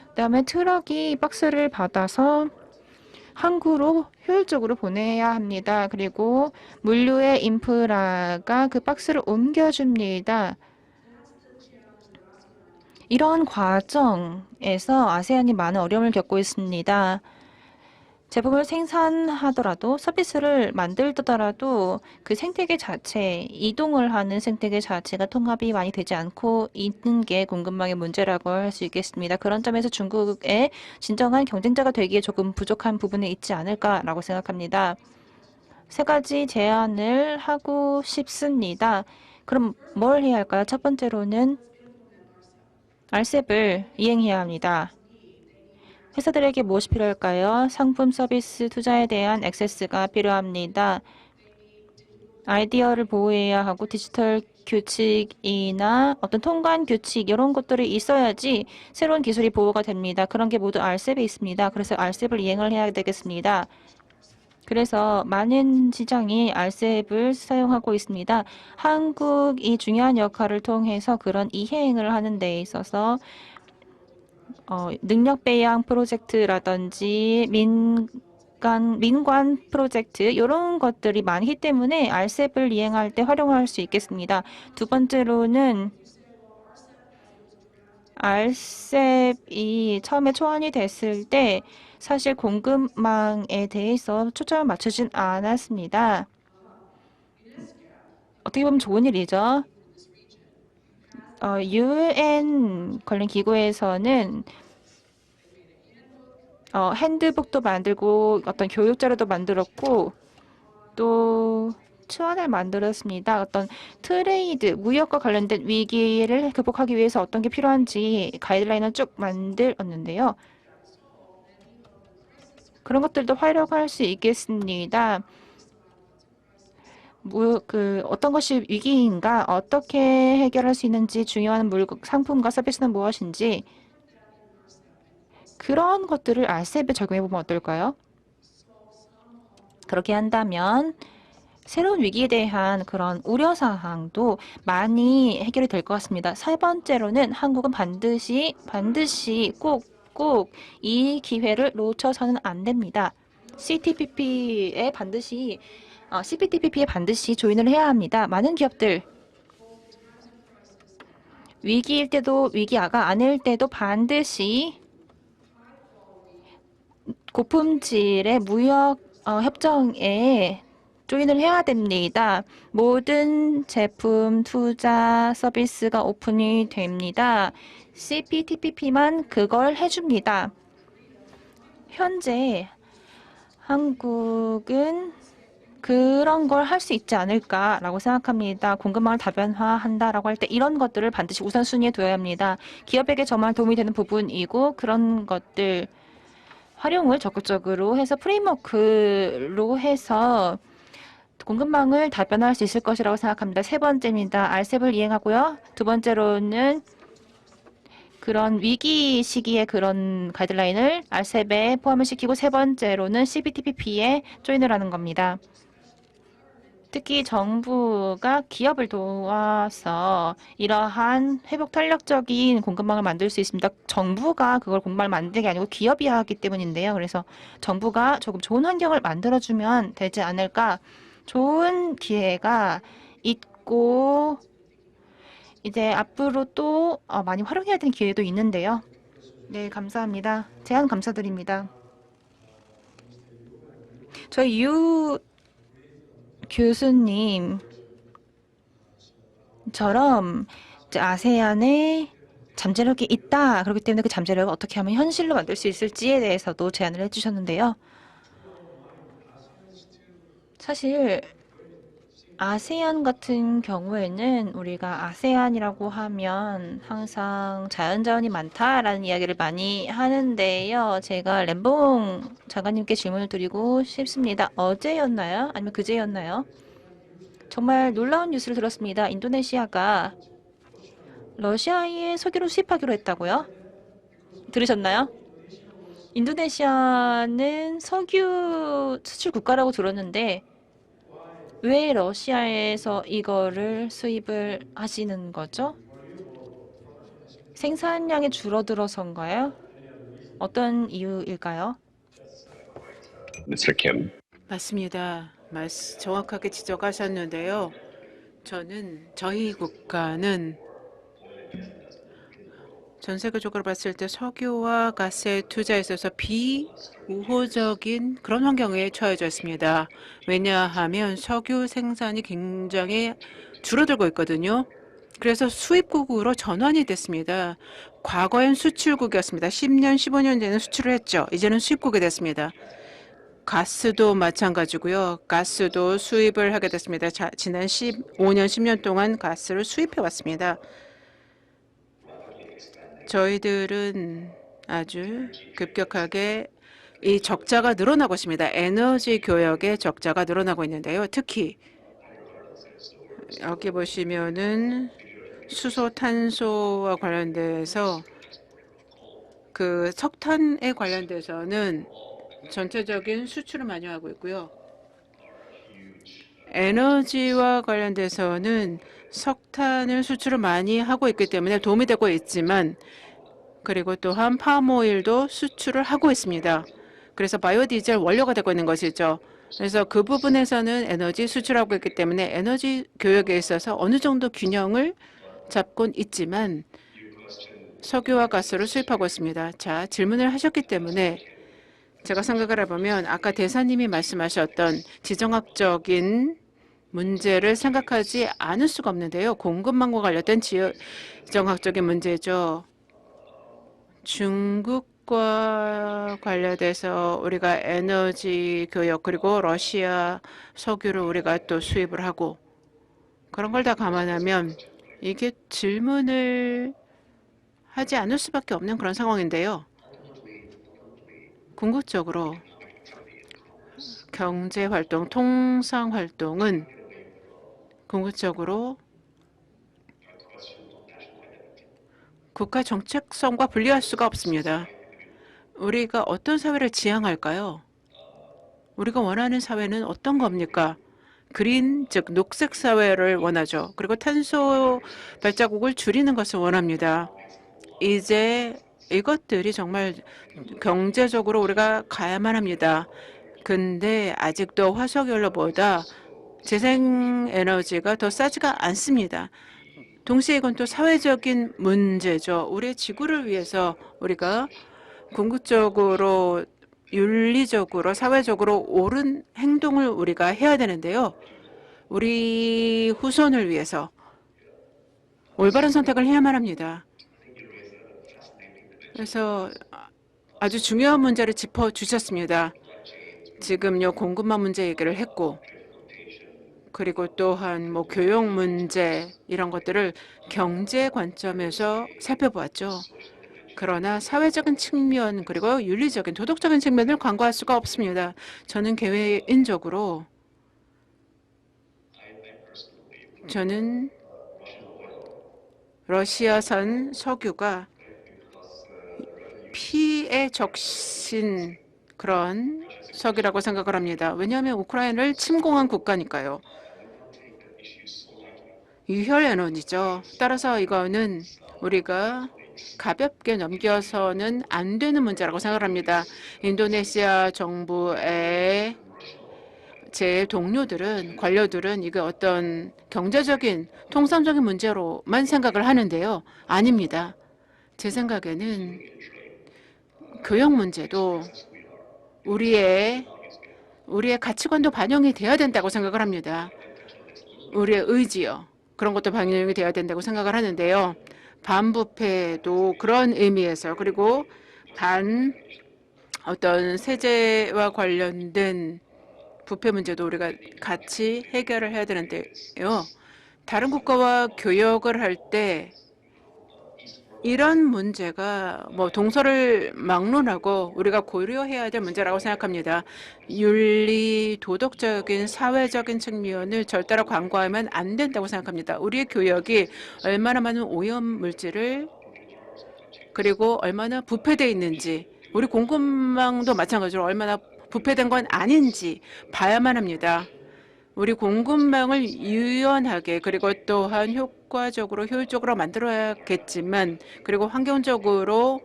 그다음에 트럭이 박스를 받아서 항구로 효율적으로 보내야 합니다. 그리고 물류의 인프라가 그 박스를 옮겨줍니다. 이런 과정에서 아세안이 많은 어려움을 겪고 있습니다. 제품을 생산하더라도 서비스를 만들더라도 그 생태계 자체, 이동을 하는 생태계 자체가 통합이 많이 되지 않고 있는 게 공급망의 문제라고 할 수 있겠습니다. 그런 점에서 중국의 진정한 경쟁자가 되기에 조금 부족한 부분이 있지 않을까라고 생각합니다. 세 가지 제안을 하고 싶습니다. 그럼 뭘 해야 할까요? 첫 번째로는 RCEP을 이행해야 합니다. 회사들에게 무엇이 필요할까요? 상품, 서비스, 투자에 대한 액세스가 필요합니다. 아이디어를 보호해야 하고 디지털 규칙이나 어떤 통관 규칙 이런 것들이 있어야지 새로운 기술이 보호가 됩니다. 그런 게 모두 RCEP에 있습니다. 그래서 RCEP을 이행을 해야 되겠습니다. 그래서 많은 시장이 RCEP을 사용하고 있습니다. 한국이 중요한 역할을 통해서 그런 이행을 하는 데 있어서 능력 배양 프로젝트라든지 민관 프로젝트 이런 것들이 많기 때문에 RCEP을 이행할 때 활용할 수 있겠습니다. 두 번째로는 RCEP이 처음에 초안이 됐을 때 사실 공급망에 대해서 초점을 맞추진 않았습니다. 어떻게 보면 좋은 일이죠. UN 관련 기구에서는 핸드북도 만들고 어떤 교육 자료도 만들었고 또 초안을 만들었습니다. 어떤 트레이드, 무역과 관련된 위기를 극복하기 위해서 어떤 게 필요한지 가이드라인을 쭉 만들었는데요. 그런 것들도 활용할 수 있겠습니다. 어떤 것이 위기인가, 어떻게 해결할 수 있는지, 중요한 상품과 서비스는 무엇인지 그런 것들을 RCEP에 적용해 보면 어떨까요? 그렇게 한다면 새로운 위기에 대한 그런 우려사항도 많이 해결이 될 것 같습니다. 세 번째로는 한국은 반드시 꼭 이 기회를 놓쳐서는 안 됩니다. CPTPP에 반드시 조인을 해야 합니다. 많은 기업들 위기일 때도 위기가 아닐 때도 반드시 고품질의 무역 협정에 조인을 해야 됩니다. 모든 제품, 투자, 서비스가 오픈이 됩니다. CPTPP만 그걸 해줍니다. 현재 한국은 그런 걸 할 수 있지 않을까라고 생각합니다. 공급망을 다변화한다라고 할 때 이런 것들을 반드시 우선순위에 둬야 합니다. 기업에게 정말 도움이 되는 부분이고 그런 것들 활용을 적극적으로 해서 프레임워크로 해서 공급망을 다변화할 수 있을 것이라고 생각합니다. 세 번째입니다. RCEP을 이행하고요. 두 번째로는 그런 위기 시기에 그런 가이드라인을 RCEP에 포함을 시키고 세 번째로는 CPTPP에 조인을 하는 겁니다. 특히 정부가 기업을 도와서 이러한 회복 탄력적인 공급망을 만들 수 있습니다. 정부가 그걸 공급망을 만드는 게 아니고 기업이 하기 때문인데요. 그래서 정부가 조금 좋은 환경을 만들어주면 되지 않을까. 좋은 기회가 있고 이제 앞으로 또 많이 활용해야 되는 기회도 있는데요. 네, 감사합니다. 제안 감사드립니다. 저희 유 교수님처럼 이제 아세안에 잠재력이 있다. 그렇기 때문에 그 잠재력을 어떻게 하면 현실로 만들 수 있을지에 대해서도 제안을 해주셨는데요. 사실 아세안 같은 경우에는 우리가 아세안이라고 하면 항상 자연자원이 많다라는 이야기를 많이 하는데요. 제가 램봉 장관님께 질문을 드리고 싶습니다. 어제였나요? 아니면 그제였나요? 정말 놀라운 뉴스를 들었습니다. 인도네시아가 러시아에 석유를 수입하기로 했다고요? 들으셨나요? 인도네시아는 석유 수출 국가라고 들었는데 왜 러시아에서 이거를 수입을 하시는 거죠? 생산량이 줄어들어서인가요? 어떤 이유일까요? Mr. Kim. 맞습니다. 정확하게 지적하셨는데요. 저희 국가는 전 세계적으로 봤을 때 석유와 가스에 투자에 있어서 비우호적인 그런 환경에 처해져 있습니다. 왜냐하면 석유 생산이 굉장히 줄어들고 있거든요. 그래서 수입국으로 전환이 됐습니다. 과거엔 수출국이었습니다. 10년, 15년 전에는 수출을 했죠. 이제는 수입국이 됐습니다. 가스도 마찬가지고요. 가스도 수입을 하게 됐습니다. 지난 15년, 10년 동안 가스를 수입해 왔습니다. 저희들은 아주 급격하게 이 적자가 늘어나고 있습니다. 에너지 교역의 적자가 늘어나고 있는데요. 특히 여기 보시면은 수소, 탄소와 관련돼서 그 석탄에 관련돼서는 전체적인 수출을 많이 하고 있고요. 에너지와 관련돼서는 석탄을 수출을 많이 하고 있기 때문에 도움이 되고 있지만 그리고 또한 팜오일도 수출을 하고 있습니다. 그래서 바이오디젤 원료가 되고 있는 것이죠. 그래서 그 부분에서는 에너지 수출하고 있기 때문에 에너지 교역에 있어서 어느 정도 균형을 잡곤 있지만 석유와 가스를 수입하고 있습니다. 자, 질문을 하셨기 때문에 제가 생각을 해보면 아까 대사님이 말씀하셨던 지정학적인 문제를 생각하지 않을 수가 없는데요. 공급망과 관련된 지정학적인 문제죠. 중국과 관련돼서 우리가 에너지 교역 그리고 러시아 석유를 우리가 또 수입을 하고 그런 걸 다 감안하면 이게 질문을 하지 않을 수밖에 없는 그런 상황인데요. 궁극적으로 경제활동, 통상활동은 궁극적으로 국가 정책성과 분리할 수가 없습니다. 우리가 어떤 사회를 지향할까요? 우리가 원하는 사회는 어떤 겁니까? 그린, 즉 녹색 사회를 원하죠. 그리고 탄소 발자국을 줄이는 것을 원합니다. 이제 이것들이 정말 경제적으로 우리가 가야만 합니다. 근데 아직도 화석연료보다 재생에너지가 더 싸지가 않습니다. 동시에 이건 또 사회적인 문제죠. 우리의 지구를 위해서 우리가 궁극적으로 윤리적으로 사회적으로 옳은 행동을 우리가 해야 되는데요. 우리 후손을 위해서 올바른 선택을 해야만 합니다. 그래서 아주 중요한 문제를 짚어주셨습니다. 지금요 공급망 문제 얘기를 했고 그리고 또한 뭐 교육 문제 이런 것들을 경제 관점에서 살펴보았죠. 그러나 사회적인 측면 그리고 윤리적인 도덕적인 측면을 간과할 수가 없습니다. 저는 개인적으로 러시아산 석유가 피에 적신 그런 석유라고 생각을 합니다. 왜냐하면 우크라이나를 침공한 국가니까요. 유혈 에너지죠. 따라서 이거는 우리가 가볍게 넘겨서는 안 되는 문제라고 생각합니다. 인도네시아 정부의 제 동료들은 관료들은 이게 어떤 경제적인 통상적인 문제로만 생각을 하는데요. 아닙니다. 제 생각에는 교역 문제도 우리의 가치관도 반영이 돼야 된다고 생각을 합니다. 우리의 의지요. 그런 것도 반영이 돼야 된다고 생각을 하는데요. 반부패도 그런 의미에서 그리고 어떤 세제와 관련된 부패 문제도 우리가 같이 해결을 해야 되는데요. 다른 국가와 교역을 할 때 이런 문제가 뭐 동서를 막론하고 우리가 고려해야 될 문제라고 생각합니다. 윤리, 도덕적인, 사회적인 측면을 절대로 간과하면 안 된다고 생각합니다. 우리의 교역이 얼마나 많은 오염 물질을 그리고 얼마나 부패되어 있는지 우리 공급망도 마찬가지로 얼마나 부패된 건 아닌지 봐야만 합니다. 우리 공급망을 유연하게 그리고 또한 효과적으로 효율적으로 만들어야겠지만 그리고 환경적으로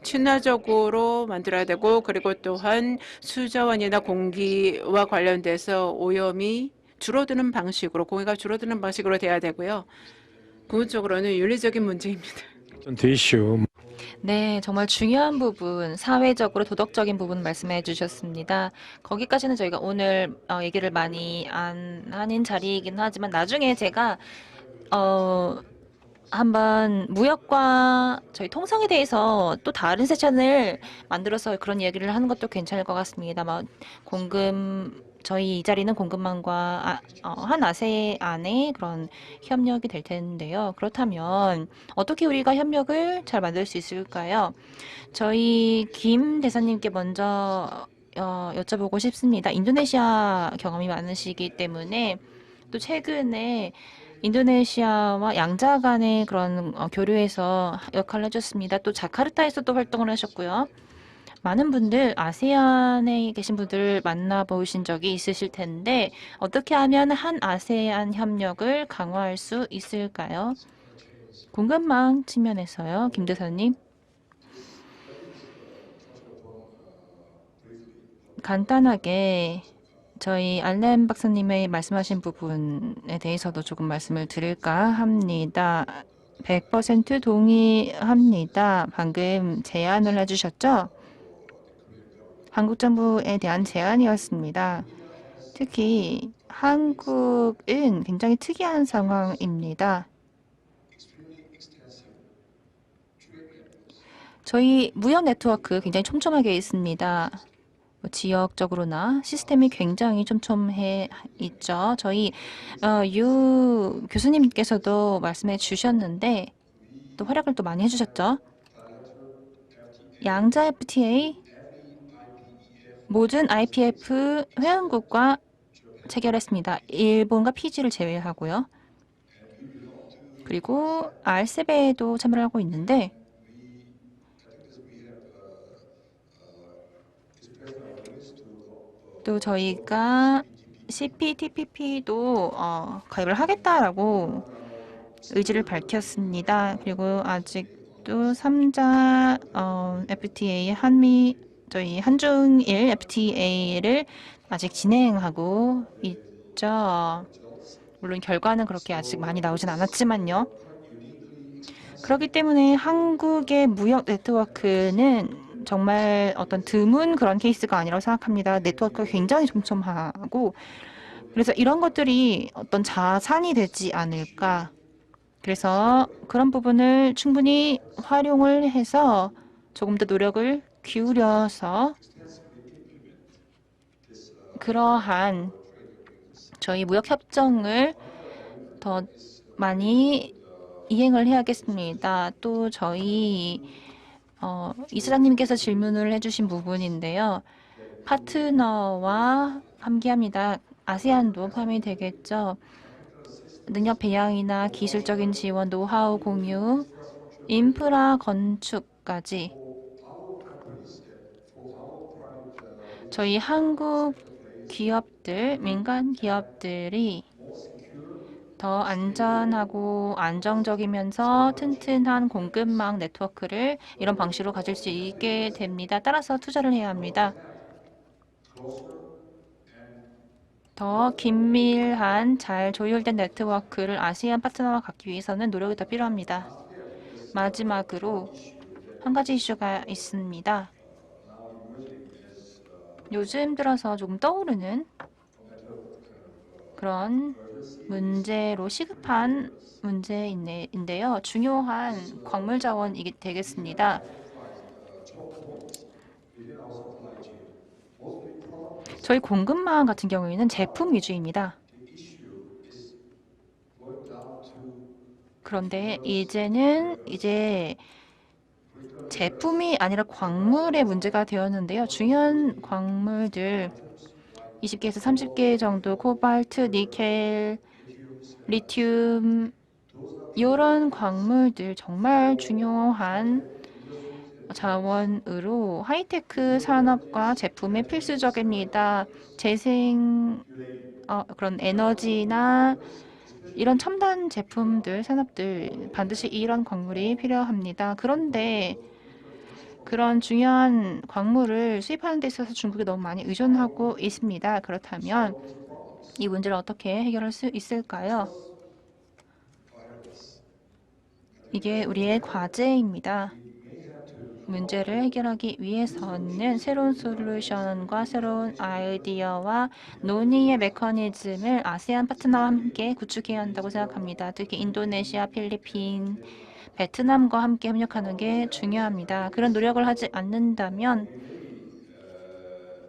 친화적으로 만들어야 되고 그리고 또한 수자원이나 공기와 관련돼서 오염이 줄어드는 방식으로 공해가 줄어드는 방식으로 돼야 되고요. 궁극적으로는 윤리적인 문제입니다. 네, 정말 중요한 부분, 사회적으로 도덕적인 부분 말씀해 주셨습니다. 거기까지는 저희가 오늘 얘기를 많이 안 하는 자리이긴 하지만 나중에 제가 한번 무역과 저희 통상에 대해서 또 다른 세션을 만들어서 그런 얘기를 하는 것도 괜찮을 것 같습니다. 저희 이 자리는 공급망과 한 아세안의 그런 협력이 될 텐데요. 그렇다면 어떻게 우리가 협력을 잘 만들 수 있을까요? 저희 김 대사님께 먼저 여쭤보고 싶습니다. 인도네시아 경험이 많으시기 때문에 또 최근에 인도네시아와 양자 간의 그런 교류에서 역할을 해줬습니다. 또 자카르타에서도 활동을 하셨고요. 많은 분들, 아세안에 계신 분들 만나보신 적이 있으실 텐데 어떻게 하면 한 아세안 협력을 강화할 수 있을까요? 공급망 측면에서요, 김 대사님. 간단하게 저희 알렌 박사님의 말씀하신 부분에 대해서도 조금 말씀을 드릴까 합니다. 100% 동의합니다. 방금 제안을 해주셨죠? 한국 정부에 대한 제안이었습니다. 특히 한국은 굉장히 특이한 상황입니다. 저희 무역 네트워크 굉장히 촘촘하게 있습니다. 지역적으로나 시스템이 굉장히 촘촘해 있죠. 저희 유 교수님께서도 말씀해 주셨는데 또 활약을 또 많이 해주셨죠. 양자 FTA 모든 IPF 회원국과 체결했습니다. 일본과 피지를 제외하고요. 그리고 RCEP에도 참여를 하고 있는데 또 저희가 CPTPP도 가입을 하겠다라고 의지를 밝혔습니다. 그리고 아직도 3자 FTA 저희 한중일 FTA를 아직 진행하고 있죠. 물론 결과는 그렇게 아직 많이 나오진 않았지만요. 그렇기 때문에 한국의 무역 네트워크는 정말 어떤 드문 그런 케이스가 아니라고 생각합니다. 네트워크가 굉장히 촘촘하고 그래서 이런 것들이 어떤 자산이 되지 않을까. 그래서 그런 부분을 충분히 활용을 해서 조금 더 노력을 기울여서 그러한 저희 무역협정을 더 많이 이행을 해야겠습니다. 또 저희 이사장님께서 질문을 해주신 부분인데요. 파트너와 함께합니다. 아세안도 포함이 되겠죠. 능력 배양이나 기술적인 지원, 노하우 공유, 인프라 건축까지 저희 한국 기업들, 민간 기업들이 더 안전하고 안정적이면서 튼튼한 공급망 네트워크를 이런 방식으로 가질 수 있게 됩니다. 따라서 투자를 해야 합니다. 더 긴밀한 잘 조율된 네트워크를 아시안 파트너와 갖기 위해서는 노력이 더 필요합니다. 마지막으로 한 가지 이슈가 있습니다. 요즘 들어서 조금 떠오르는 그런 문제로 시급한 문제인데요. 중요한 광물 자원이 되겠습니다. 저희 공급망 같은 경우에는 제품 위주입니다. 그런데 이제 제품이 아니라 광물의 문제가 되었는데요. 중요한 광물들 20개에서 30개 정도 코발트, 니켈, 리튬 이런 광물들 정말 중요한 자원으로 하이테크 산업과 제품에 필수적입니다. 그런 에너지나 이런 첨단 제품들, 산업들 반드시 이런 광물이 필요합니다. 그런데 그런 중요한 광물을 수입하는 데 있어서 중국이 너무 많이 의존하고 있습니다. 그렇다면 이 문제를 어떻게 해결할 수 있을까요? 이게 우리의 과제입니다. 문제를 해결하기 위해서는 새로운 솔루션과 새로운 아이디어와 논의의 메커니즘을 아세안 파트너와 함께 구축해야 한다고 생각합니다. 특히 인도네시아, 필리핀, 베트남과 함께 협력하는 게 중요합니다. 그런 노력을 하지 않는다면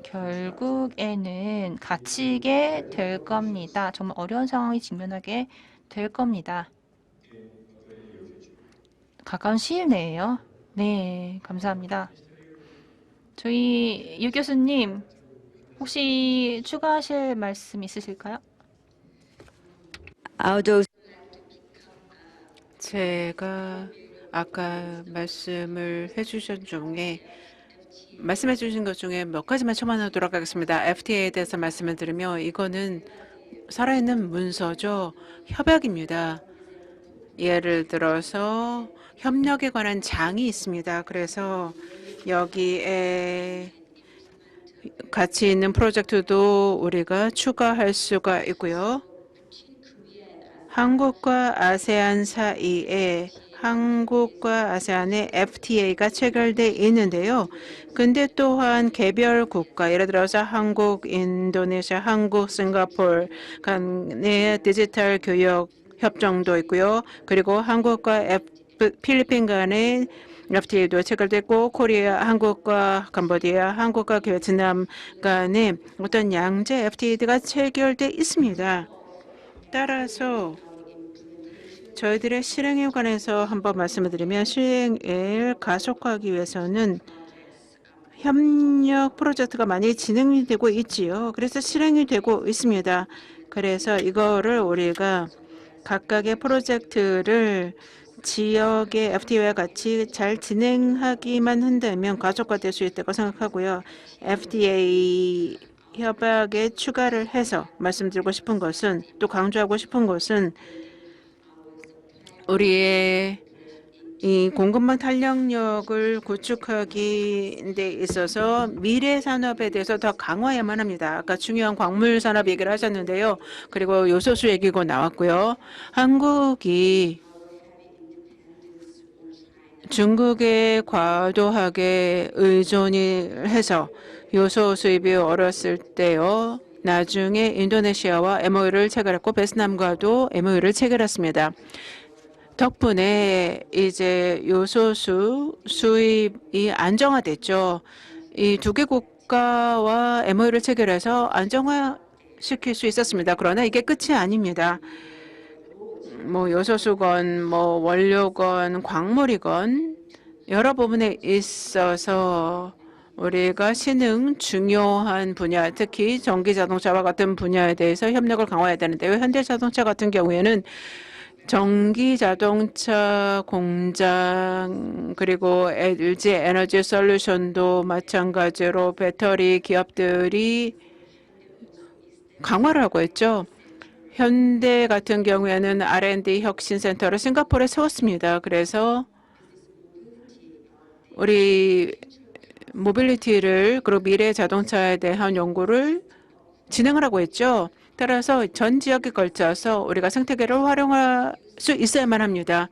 결국에는 갇히게 될 겁니다. 정말 어려운 상황이 직면하게 될 겁니다. 가까운 시일 내에요. 네, 감사합니다. 저희 유 교수님 혹시 추가하실 말씀 있으실까요? Although 제가 아까 말씀해 주신 것 중에 몇 가지만 첨언하도록 하겠습니다. FTA에 대해서 말씀을 드리며 이거는 살아있는 문서죠. 협약입니다. 예를 들어서 협력에 관한 장이 있습니다. 그래서 여기에 같이 있는 프로젝트도 우리가 추가할 수가 있고요. 한국과 아세안 사이에 한국과 아세안의 FTA가 체결돼 있는데요. 근데 또한 개별 국가, 예를 들어서 한국, 인도네시아, 한국, 싱가포르 간의 디지털 교역 협정도 있고요. 그리고 한국과 필리핀 간의 FTA도 체결됐고, 코리아, 한국과 캄보디아, 한국과 베트남 간의 어떤 양자 FTA가 체결돼 있습니다. 따라서 저희들의 실행에 관해서 한번 말씀을 드리면 실행을 가속화하기 위해서는 협력 프로젝트가 많이 진행이 되고 있지요. 그래서 실행이 되고 있습니다. 그래서 이거를 우리가 각각의 프로젝트를 지역의 FTA와 같이 잘 진행하기만 한다면 가속화될 수 있다고 생각하고요. FTA 협약에 추가를 해서 말씀드리고 싶은 것은, 또 강조하고 싶은 것은, 우리의 이 공급망 탄력력을 구축하기 데 있어서 미래 산업에 대해서 더 강화해야만 합니다. 아까 중요한 광물 산업 얘기를 하셨는데요. 그리고 요소수 얘기가 나왔고요. 한국이 중국에 과도하게 의존이 해서 요소 수입이 어렸을 때요. 나중에 인도네시아와 MOU를 체결했고 베트남과도 MOU를 체결했습니다. 덕분에 이제 요소수 수입이 안정화됐죠. 이 두 개 국가와 MOU를 체결해서 안정화시킬 수 있었습니다. 그러나 이게 끝이 아닙니다. 뭐 요소수건, 뭐 원료건, 광물이건 여러 부분에 있어서 우리가 신흥 중요한 분야, 특히 전기자동차와 같은 분야에 대해서 협력을 강화해야 되는데요. 현대자동차 같은 경우에는 전기자동차 공장, 그리고 LG 에너지 솔루션도 마찬가지로 배터리 기업들이 강화를 하고 있죠. 현대 같은 경우에는 R&D 혁신센터를 싱가포르에 세웠습니다. 그래서 우리 모빌리티를, 그리고 미래 자동차에 대한 연구를 진행을 하고 있죠. 따라서 전 지역에 걸쳐서 우리가 생태계를 활용할 수 있어야만 합니다.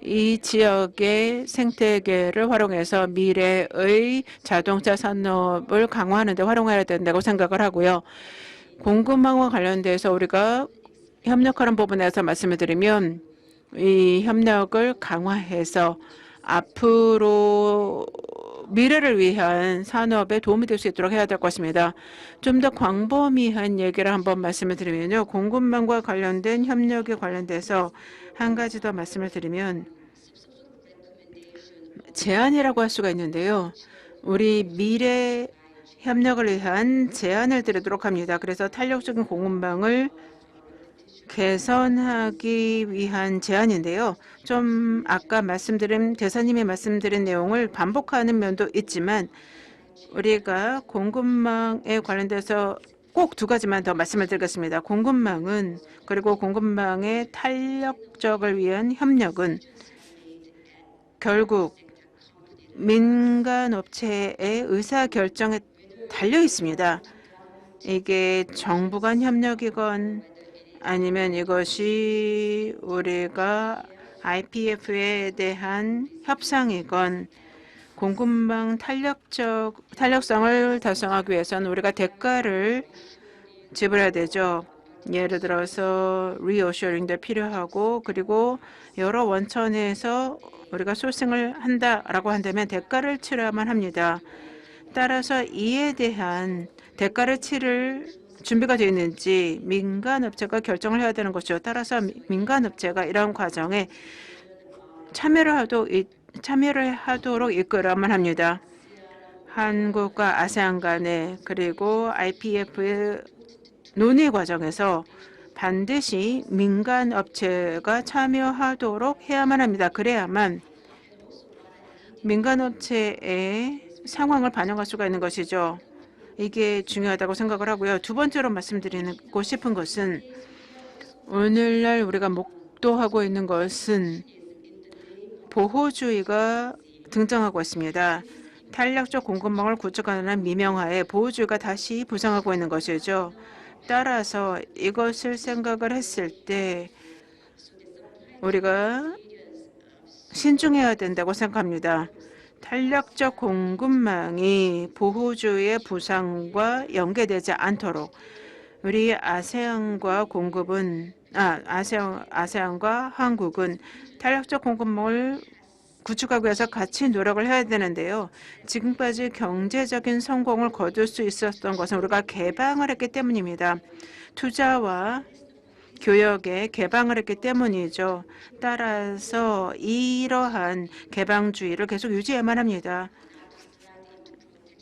이 지역의 생태계를 활용해서 미래의 자동차 산업을 강화하는 데 활용해야 된다고 생각을 하고요. 공급망과 관련돼서 우리가 협력하는 부분에서 말씀을 드리면 이 협력을 강화해서 앞으로 미래를 위한 산업에 도움이 될 수 있도록 해야 될 것입니다. 좀 더 광범위한 얘기를 한번 말씀을 드리면요. 공급망과 관련된 협력에 관련돼서 한 가지 더 말씀을 드리면 제안이라고 할 수가 있는데요. 우리 미래 협력을 위한 제안을 드리도록 합니다. 그래서 탄력적인 공급망을 개선하기 위한 제안인데요. 좀 아까 대사님이 말씀드린 내용을 반복하는 면도 있지만 우리가 공급망에 관련돼서 꼭 두 가지만 더 말씀을 드리겠습니다. 공급망은, 그리고 공급망의 탄력적을 위한 협력은 결국 민간 업체의 의사결정에 달려 있습니다. 이게 정부 간 협력이건 아니면 이것이 우리가 IPF에 대한 협상이건 공급망 탄력성을 달성하기 위해서는 우리가 대가를 지불해야 되죠. 예를 들어서 리어셔링도 필요하고, 그리고 여러 원천에서 우리가 소싱을 한다라고 한다면 대가를 치러야만 합니다. 따라서 이에 대한 대가를 치를 준비가 되어 있는지 민간 업체가 결정을 해야 되는 것이죠. 따라서 민간 업체가 이런 과정에 참여를 하도록 이끌어야만 합니다. 한국과 아세안 간에, 그리고 IPF의 논의 과정에서 반드시 민간 업체가 참여하도록 해야만 합니다. 그래야만 민간 업체의 상황을 반영할 수가 있는 것이죠. 이게 중요하다고 생각을 하고요. 두 번째로 말씀드리고 싶은 것은 오늘날 우리가 목도하고 있는 것은 보호주의가 등장하고 있습니다. 탄력적 공급망을 구축하는 미명하에 보호주의가 다시 부상하고 있는 것이죠. 따라서 이것을 생각을 했을 때 우리가 신중해야 된다고 생각합니다. 탄력적 공급망이 보호주의의 부상과 연계되지 않도록 우리 아세안과 한국은 탄력적 공급망을 구축하기 위해서 같이 노력을 해야 되는데요. 지금까지 경제적인 성공을 거둘 수 있었던 것은 우리가 개방을 했기 때문입니다. 투자와 교역에 개방을 했기 때문이죠. 따라서 이러한 개방주의를 계속 유지해야만 합니다.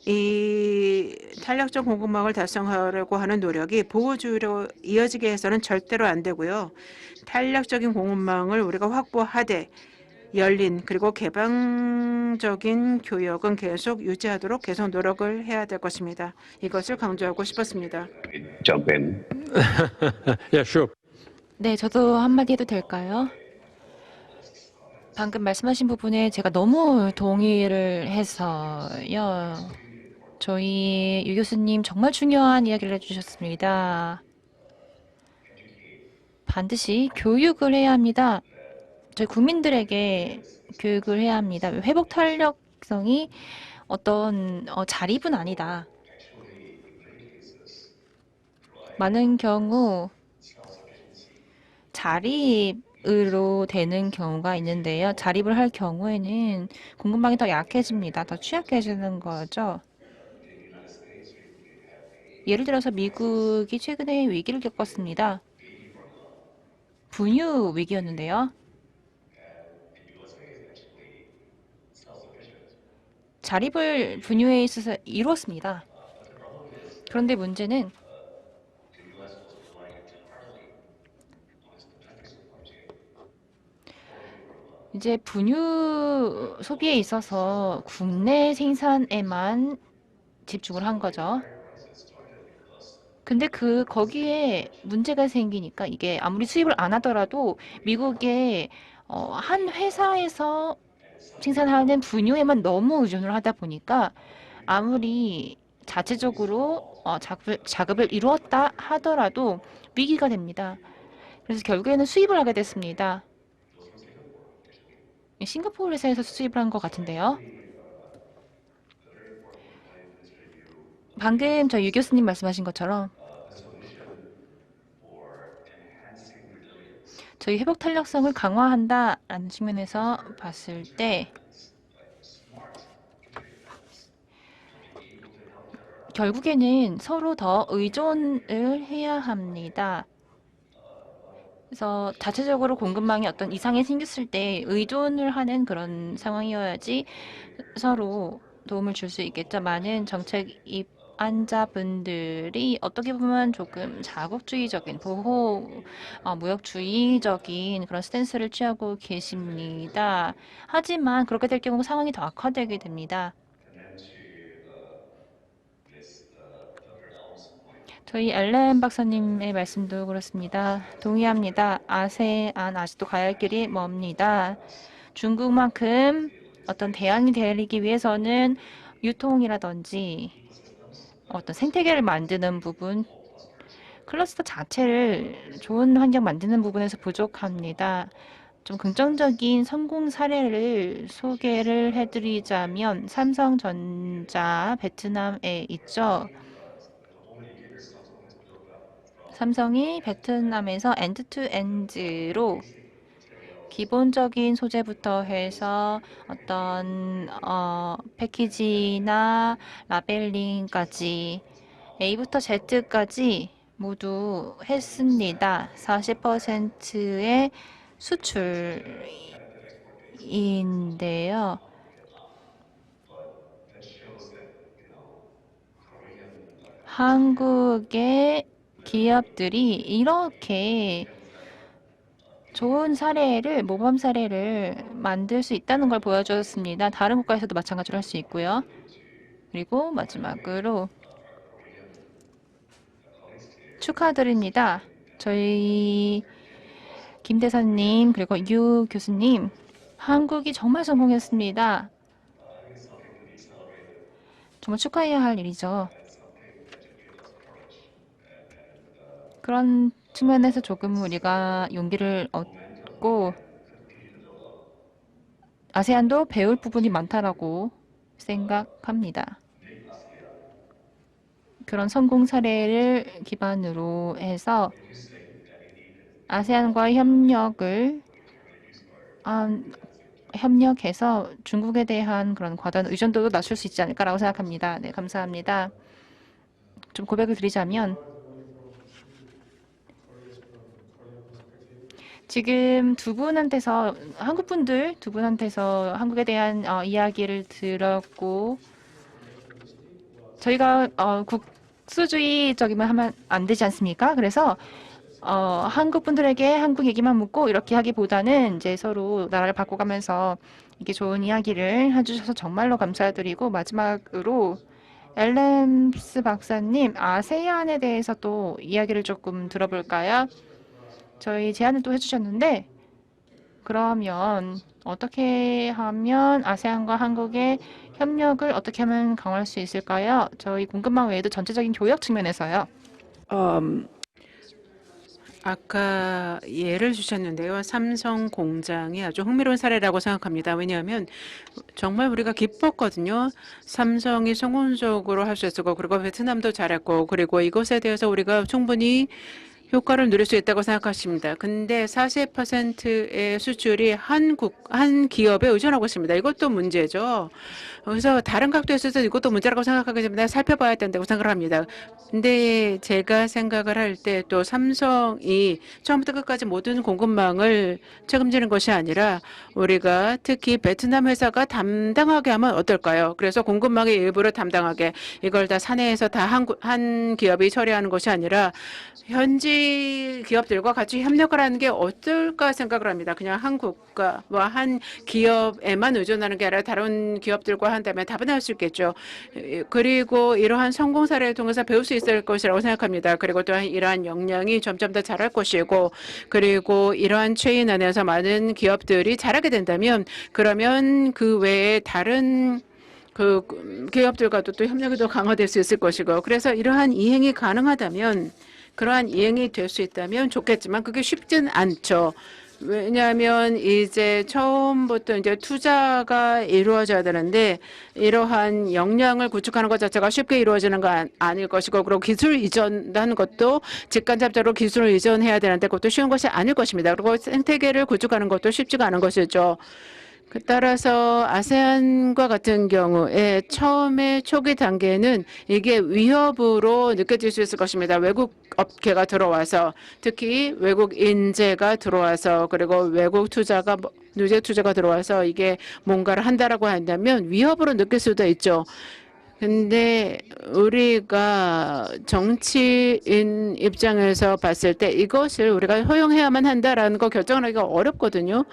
이 탄력적 공급망을 달성하려고 하는 노력이 보호주의로 이어지게 해서는 절대로 안 되고요. 탄력적인 공급망을 우리가 확보하되 열린 그리고 개방적인 교역은 계속 유지하도록 계속 노력을 해야 될 것입니다. 이것을 강조하고 싶었습니다. Jump in. Yeah, sure. 네, 저도 한마디 해도 될까요? 방금 말씀하신 부분에 제가 너무 동의를 해서요. 저희 유 교수님 정말 중요한 이야기를 해주셨습니다. 반드시 교육을 해야 합니다. 저희 국민들에게 교육을 해야 합니다. 회복 탄력성이 어떤 자립은 아니다. 많은 경우 자립으로 되는 경우가 있는데요. 자립을 할 경우에는 공급망이 더 약해집니다. 더 취약해지는 거죠. 예를 들어서 미국이 최근에 위기를 겪었습니다. 분유 위기였는데요. 자립을 분유에 있어서 이루었습니다. 그런데 문제는 이제 분유 소비에 있어서 국내 생산에만 집중을 한 거죠. 근데 거기에 문제가 생기니까 이게 아무리 수입을 안 하더라도 미국의 한 회사에서 생산하는 분유에만 너무 의존을 하다 보니까 아무리 자체적으로 자급을 이루었다 하더라도 위기가 됩니다. 그래서 결국에는 수입을 하게 됐습니다. 싱가포르 회사에서 수입을 한 것 같은데요. 방금 유 교수님 말씀하신 것처럼 저희 회복 탄력성을 강화한다라는 측면에서 봤을 때 결국에는 서로 더 의존을 해야 합니다. 그래서 자체적으로 공급망에 어떤 이상이 생겼을 때 의존을 하는 그런 상황이어야지 서로 도움을 줄 수 있겠죠. 많은 정책 입안자분들이 어떻게 보면 조금 자국주의적인 무역주의적인 그런 스탠스를 취하고 계십니다. 하지만 그렇게 될 경우 상황이 더 악화되게 됩니다. 저희 엘렌 박사님의 말씀도 그렇습니다. 동의합니다. 아세안 아직도 가야 할 길이 멉니다. 중국만큼 어떤 대안이 되기 위해서는 유통이라든지 어떤 생태계를 만드는 부분, 클러스터 자체를 좋은 환경 만드는 부분에서 부족합니다. 좀 긍정적인 성공 사례를 소개를 해드리자면 삼성전자 베트남에 있죠. 삼성이 베트남에서 엔드-투-엔드로 기본적인 소재부터 해서 어떤 패키지나 라벨링까지 A부터 Z까지 모두 했습니다. 40%의 수출인데요. 한국의 기업들이 이렇게 좋은 사례를, 모범 사례를 만들 수 있다는 걸 보여줬습니다. 다른 국가에서도 마찬가지로 할 수 있고요. 그리고 마지막으로 축하드립니다. 저희 김 대사님 그리고 유 교수님, 한국이 정말 성공했습니다. 정말 축하해야 할 일이죠. 그런 측면에서 조금 우리가 용기를 얻고 아세안도 배울 부분이 많다라고 생각합니다. 그런 성공 사례를 기반으로 해서 아세안과 협력해서 중국에 대한 그런 과도한 의존도도 낮출 수 있지 않을까라고 생각합니다. 네, 감사합니다. 좀 고백을 드리자면 지금 한국 분들 두 분한테서 한국에 대한 이야기를 들었고, 저희가 국수주의적이면 하면 안 되지 않습니까? 그래서 한국 분들에게 한국 얘기만 묻고 이렇게 하기보다는 이제 서로 나라를 바꿔가면서 이게 좋은 이야기를 해주셔서 정말로 감사드리고, 마지막으로 엘렘스 박사님, 아세안에 대해서 또 이야기를 조금 들어볼까요? 저희 제안을 또 해주셨는데, 그러면 어떻게 하면 아세안과 한국의 협력을 어떻게 하면 강화할 수 있을까요? 저희 공급망 외에도 전체적인 교역 측면에서요. 아까 예를 주셨는데요. 삼성 공장이 아주 흥미로운 사례라고 생각합니다. 왜냐하면 정말 우리가 기뻤거든요. 삼성이 성공적으로 할 수 있었고, 그리고 베트남도 잘했고, 그리고 이것에 대해서 우리가 충분히 효과를 누릴 수 있다고 생각하십니다. 근데 40%의 수출이 한 기업에 의존하고 있습니다. 이것도 문제죠. 그래서 다른 각도에서 이것도 문제라고 생각하기 때문에 살펴봐야 된다고 생각을 합니다. 근데 제가 생각을 할 때 또 삼성이 처음부터 끝까지 모든 공급망을 책임지는 것이 아니라 우리가 특히 베트남 회사가 담당하게 하면 어떨까요? 그래서 공급망의 일부를 담당하게, 이걸 다 사내에서 다 한 기업이 처리하는 것이 아니라 현지 기업들과 같이 협력을 하는 게 어떨까 생각을 합니다. 그냥 한국과 한 기업에만 의존하는 게 아니라 다른 기업들과 한다면 다분할 수 있겠죠. 그리고 이러한 성공 사례를 통해서 배울 수 있을 것이라고 생각합니다. 그리고 또한 이러한 역량이 점점 더 잘할 것이고, 그리고 이러한 체인 안에서 많은 기업들이 잘하게 된다면, 그러면 그 외에 다른 기업들과도 또 협력이 더 강화될 수 있을 것이고, 그래서 이러한 이행이 가능하다면, 그러한 이행이 될 수 있다면 좋겠지만 그게 쉽진 않죠. 왜냐하면 이제 처음부터 이제 투자가 이루어져야 되는데, 이러한 역량을 구축하는 것 자체가 쉽게 이루어지는 건 아닐 것이고, 그리고 기술 이전하는 것도 직간접적으로 기술을 이전해야 되는데 그것도 쉬운 것이 아닐 것입니다. 그리고 생태계를 구축하는 것도 쉽지가 않은 것이죠. 따라서 아세안과 같은 경우에 처음에 초기 단계는 이게 위협으로 느껴질 수 있을 것입니다. 외국 업계가 들어와서, 특히 외국 인재가 들어와서, 그리고 외국 투자가 누적 투자가 들어와서 이게 뭔가를 한다라고 한다면 위협으로 느낄 수도 있죠. 근데 우리가 정치인 입장에서 봤을 때 이것을 우리가 허용해야만 한다라는 거 결정하기가 어렵거든요.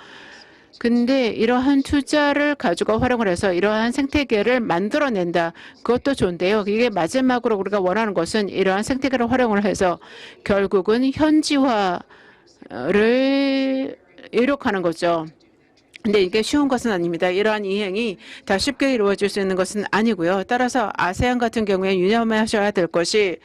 근데 이러한 투자를 가지고 활용을 해서 이러한 생태계를 만들어낸다. 그것도 좋은데요. 이게 마지막으로 우리가 원하는 것은 이러한 생태계를 활용을 해서 결국은 현지화를 이룩하는 거죠. 근데 이게 쉬운 것은 아닙니다. 이러한 이행이 다 쉽게 이루어질 수 있는 것은 아니고요. 따라서 아세안 같은 경우에 유념하셔야 될 것이,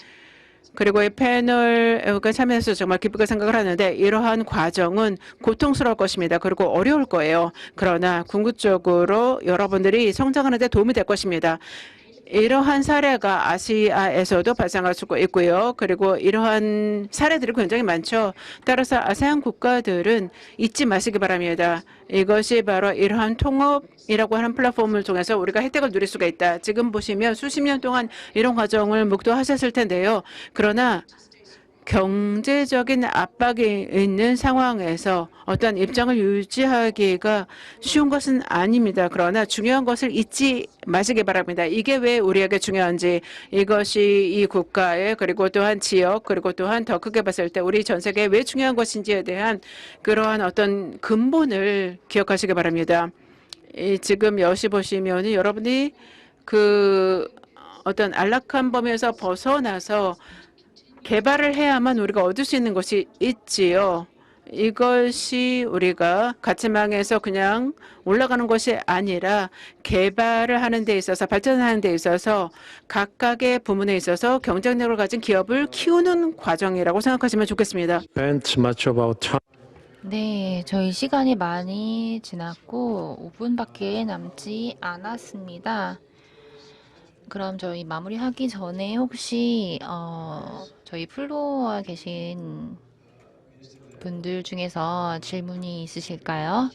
그리고 이 패널에 참여해서 정말 기쁘게 생각을 하는데, 이러한 과정은 고통스러울 것입니다. 그리고 어려울 거예요. 그러나 궁극적으로 여러분들이 성장하는 데 도움이 될 것입니다. 이러한 사례가 아시아에서도 발생할 수 있고요. 그리고 이러한 사례들이 굉장히 많죠. 따라서 아세안 국가들은 잊지 마시기 바랍니다. 이것이 바로 이러한 통업이라고 하는 플랫폼을 통해서 우리가 혜택을 누릴 수가 있다. 지금 보시면 수십 년 동안 이런 과정을 묵도하셨을 텐데요. 그러나 경제적인 압박이 있는 상황에서 어떤 입장을 유지하기가 쉬운 것은 아닙니다. 그러나 중요한 것을 잊지 마시기 바랍니다. 이게 왜 우리에게 중요한지, 이것이 이 국가에 그리고 또한 지역 그리고 또한 더 크게 봤을 때 우리 전 세계에 왜 중요한 것인지에 대한 그러한 어떤 근본을 기억하시기 바랍니다. 지금 여시 보시면 여러분이 그 어떤 안락한 범위에서 벗어나서 개발을 해야만 우리가 얻을 수 있는 것이 있지요. 이것이 우리가 가치망에서 그냥 올라가는 것이 아니라 개발을 하는 데 있어서 발전하는 데 있어서 각각의 부문에 있어서 경쟁력을 가진 기업을 키우는 과정이라고 생각하시면 좋겠습니다. Spent much of our time. 네, 저희 시간이 많이 지났고 5분밖에 남지 않았습니다. 그럼 저희 마무리하기 전에 혹시 저희 플로어에 계신 분들 중에서 질문이 있으실까요?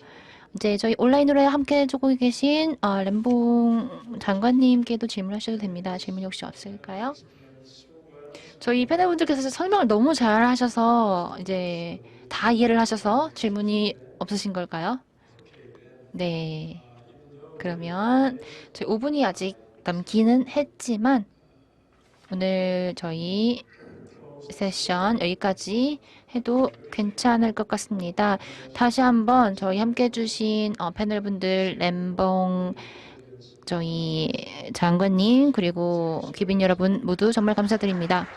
이제 저희 온라인으로 함께 해주고 계신 램봉 장관님께도 질문하셔도 됩니다. 질문이 혹시 없을까요? 저희 패널분들께서 설명을 너무 잘 하셔서 이제 다 이해를 하셔서 질문이 없으신 걸까요? 네. 그러면 저희 5분이 아직 남기는 했지만 오늘 저희 세션 여기까지 해도 괜찮을 것 같습니다. 다시 한번 저희 함께 해주신 패널분들 램봉 저희 장관님 그리고 귀빈 여러분 모두 정말 감사드립니다.